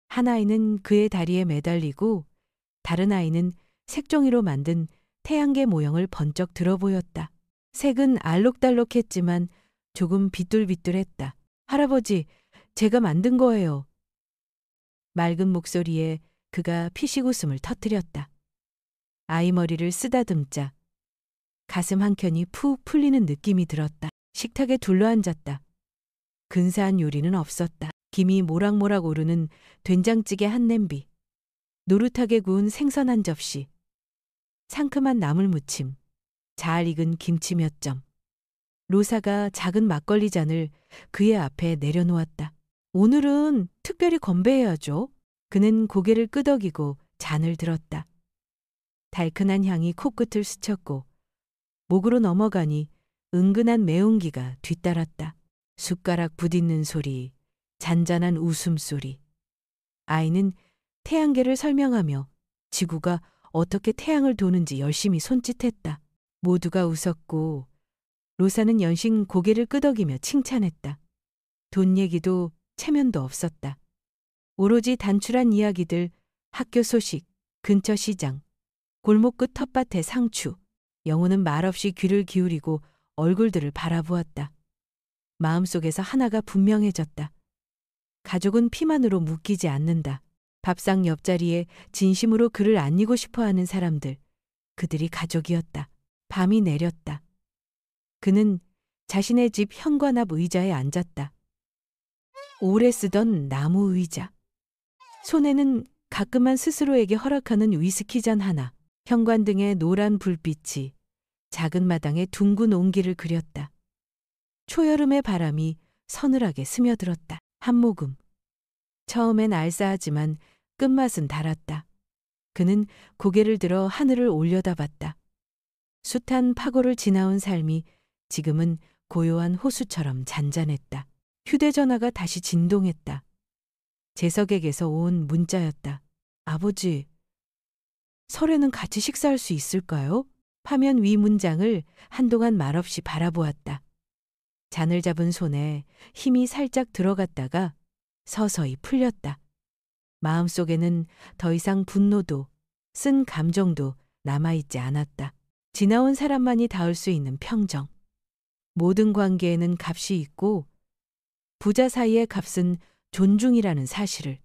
한 아이는 그의 다리에 매달리고 다른 아이는 색종이로 만든 태양계 모형을 번쩍 들어 보였다. 색은 알록달록했지만 조금 비뚤비뚤했다. 할아버지, 제가 만든 거예요. 맑은 목소리에 그가 피식 웃음을 터뜨렸다. 아이 머리를 쓰다듬자 가슴 한켠이 푹 풀리는 느낌이 들었다. 식탁에 둘러앉았다. 근사한 요리는 없었다. 김이 모락모락 오르는 된장찌개 한 냄비, 노릇하게 구운 생선 한 접시, 상큼한 나물무침, 잘 익은 김치 몇 점. 로사가 작은 막걸리 잔을 그의 앞에 내려놓았다. 오늘은 특별히 건배해야죠. 그는 고개를 끄덕이고 잔을 들었다. 달큰한 향이 코끝을 스쳤고 목으로 넘어가니 은근한 매운기가 뒤따랐다. 숟가락 부딪는 소리, 잔잔한 웃음소리. 아이는 태양계를 설명하며 지구가 어떻게 태양을 도는지 열심히 손짓했다. 모두가 웃었고 로사는 연신 고개를 끄덕이며 칭찬했다. 돈 얘기도 체면도 없었다. 오로지 단출한 이야기들, 학교 소식, 근처 시장, 골목 끝 텃밭의 상추. 영호는 말없이 귀를 기울이고 얼굴들을 바라보았다. 마음속에서 하나가 분명해졌다. 가족은 피만으로 묶이지 않는다. 밥상 옆자리에 진심으로 그를 안니고 싶어하는 사람들, 그들이 가족이었다. 밤이 내렸다. 그는 자신의 집 현관 앞 의자에 앉았다. 오래 쓰던 나무 의자. 손에는 가끔만 스스로에게 허락하는 위스키 잔 하나. 현관등의 노란 불빛이 작은 마당에 둥근 온기를 그렸다. 초여름의 바람이 서늘하게 스며들었다. 한 모금. 처음엔 알싸하지만 끝맛은 달았다. 그는 고개를 들어 하늘을 올려다봤다. 숱한 파고를 지나온 삶이 지금은 고요한 호수처럼 잔잔했다. 휴대전화가 다시 진동했다. 재석에게서 온 문자였다. 아버지, 설에는 같이 식사할 수 있을까요? 화면 위 문장을 한동안 말없이 바라보았다. 잔을 잡은 손에 힘이 살짝 들어갔다가 서서히 풀렸다. 마음속에는 더 이상 분노도 쓴 감정도 남아있지 않았다. 지나온 사람만이 닿을 수 있는 평정. 모든 관계에는 값이 있고 부자 사이의 값은 존중이라는 사실을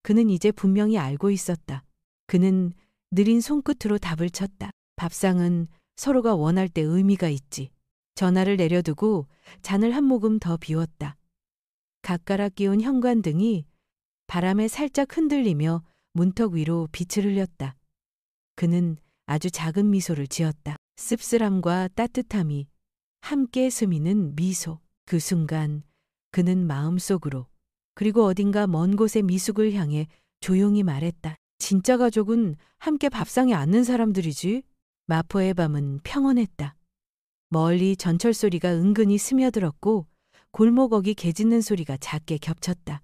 그는 이제 분명히 알고 있었다. 그는 느린 손끝으로 답을 쳤다. 밥상은 서로가 원할 때 의미가 있지. 전화를 내려두고 잔을 한 모금 더 비웠다. 가까락 끼운 현관등이 바람에 살짝 흔들리며 문턱 위로 빛을 흘렸다. 그는 아주 작은 미소를 지었다. 씁쓸함과 따뜻함이 함께 스미는 미소. 그 순간 그는 마음속으로 그리고 어딘가 먼 곳의 미숙을 향해 조용히 말했다. 진짜 가족은 함께 밥상에 앉는 사람들이지. 마포의 밤은 평온했다. 멀리 전철 소리가 은근히 스며들었고 골목 어기 개 짖는 소리가 작게 겹쳤다.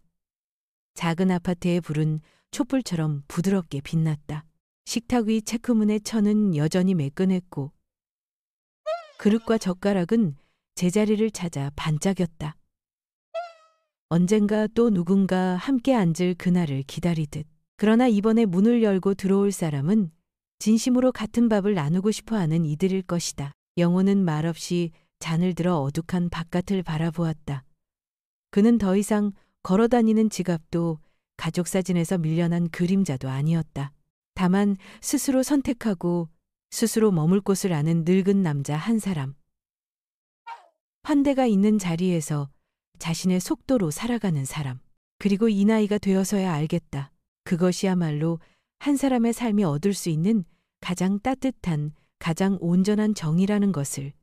작은 아파트의 불은 촛불처럼 부드럽게 빛났다. 식탁 위 체크문의 천은 여전히 매끈했고 그릇과 젓가락은 제자리를 찾아 반짝였다. 언젠가 또 누군가 함께 앉을 그날을 기다리듯. 그러나 이번에 문을 열고 들어올 사람은 진심으로 같은 밥을 나누고 싶어 하는 이들일 것이다. 영호는 말없이 잔을 들어 어둑한 바깥을 바라보았다. 그는 더 이상 걸어다니는 지갑도 가족 사진에서 밀려난 그림자도 아니었다. 다만 스스로 선택하고 스스로 머물 곳을 아는 늙은 남자 한 사람. 환대가 있는 자리에서 자신의 속도로 살아가는 사람. 그리고 이 나이가 되어서야 알겠다. 그것이야말로 한 사람의 삶이 얻을 수 있는 가장 따뜻한, 가장 온전한 정의라는 것을.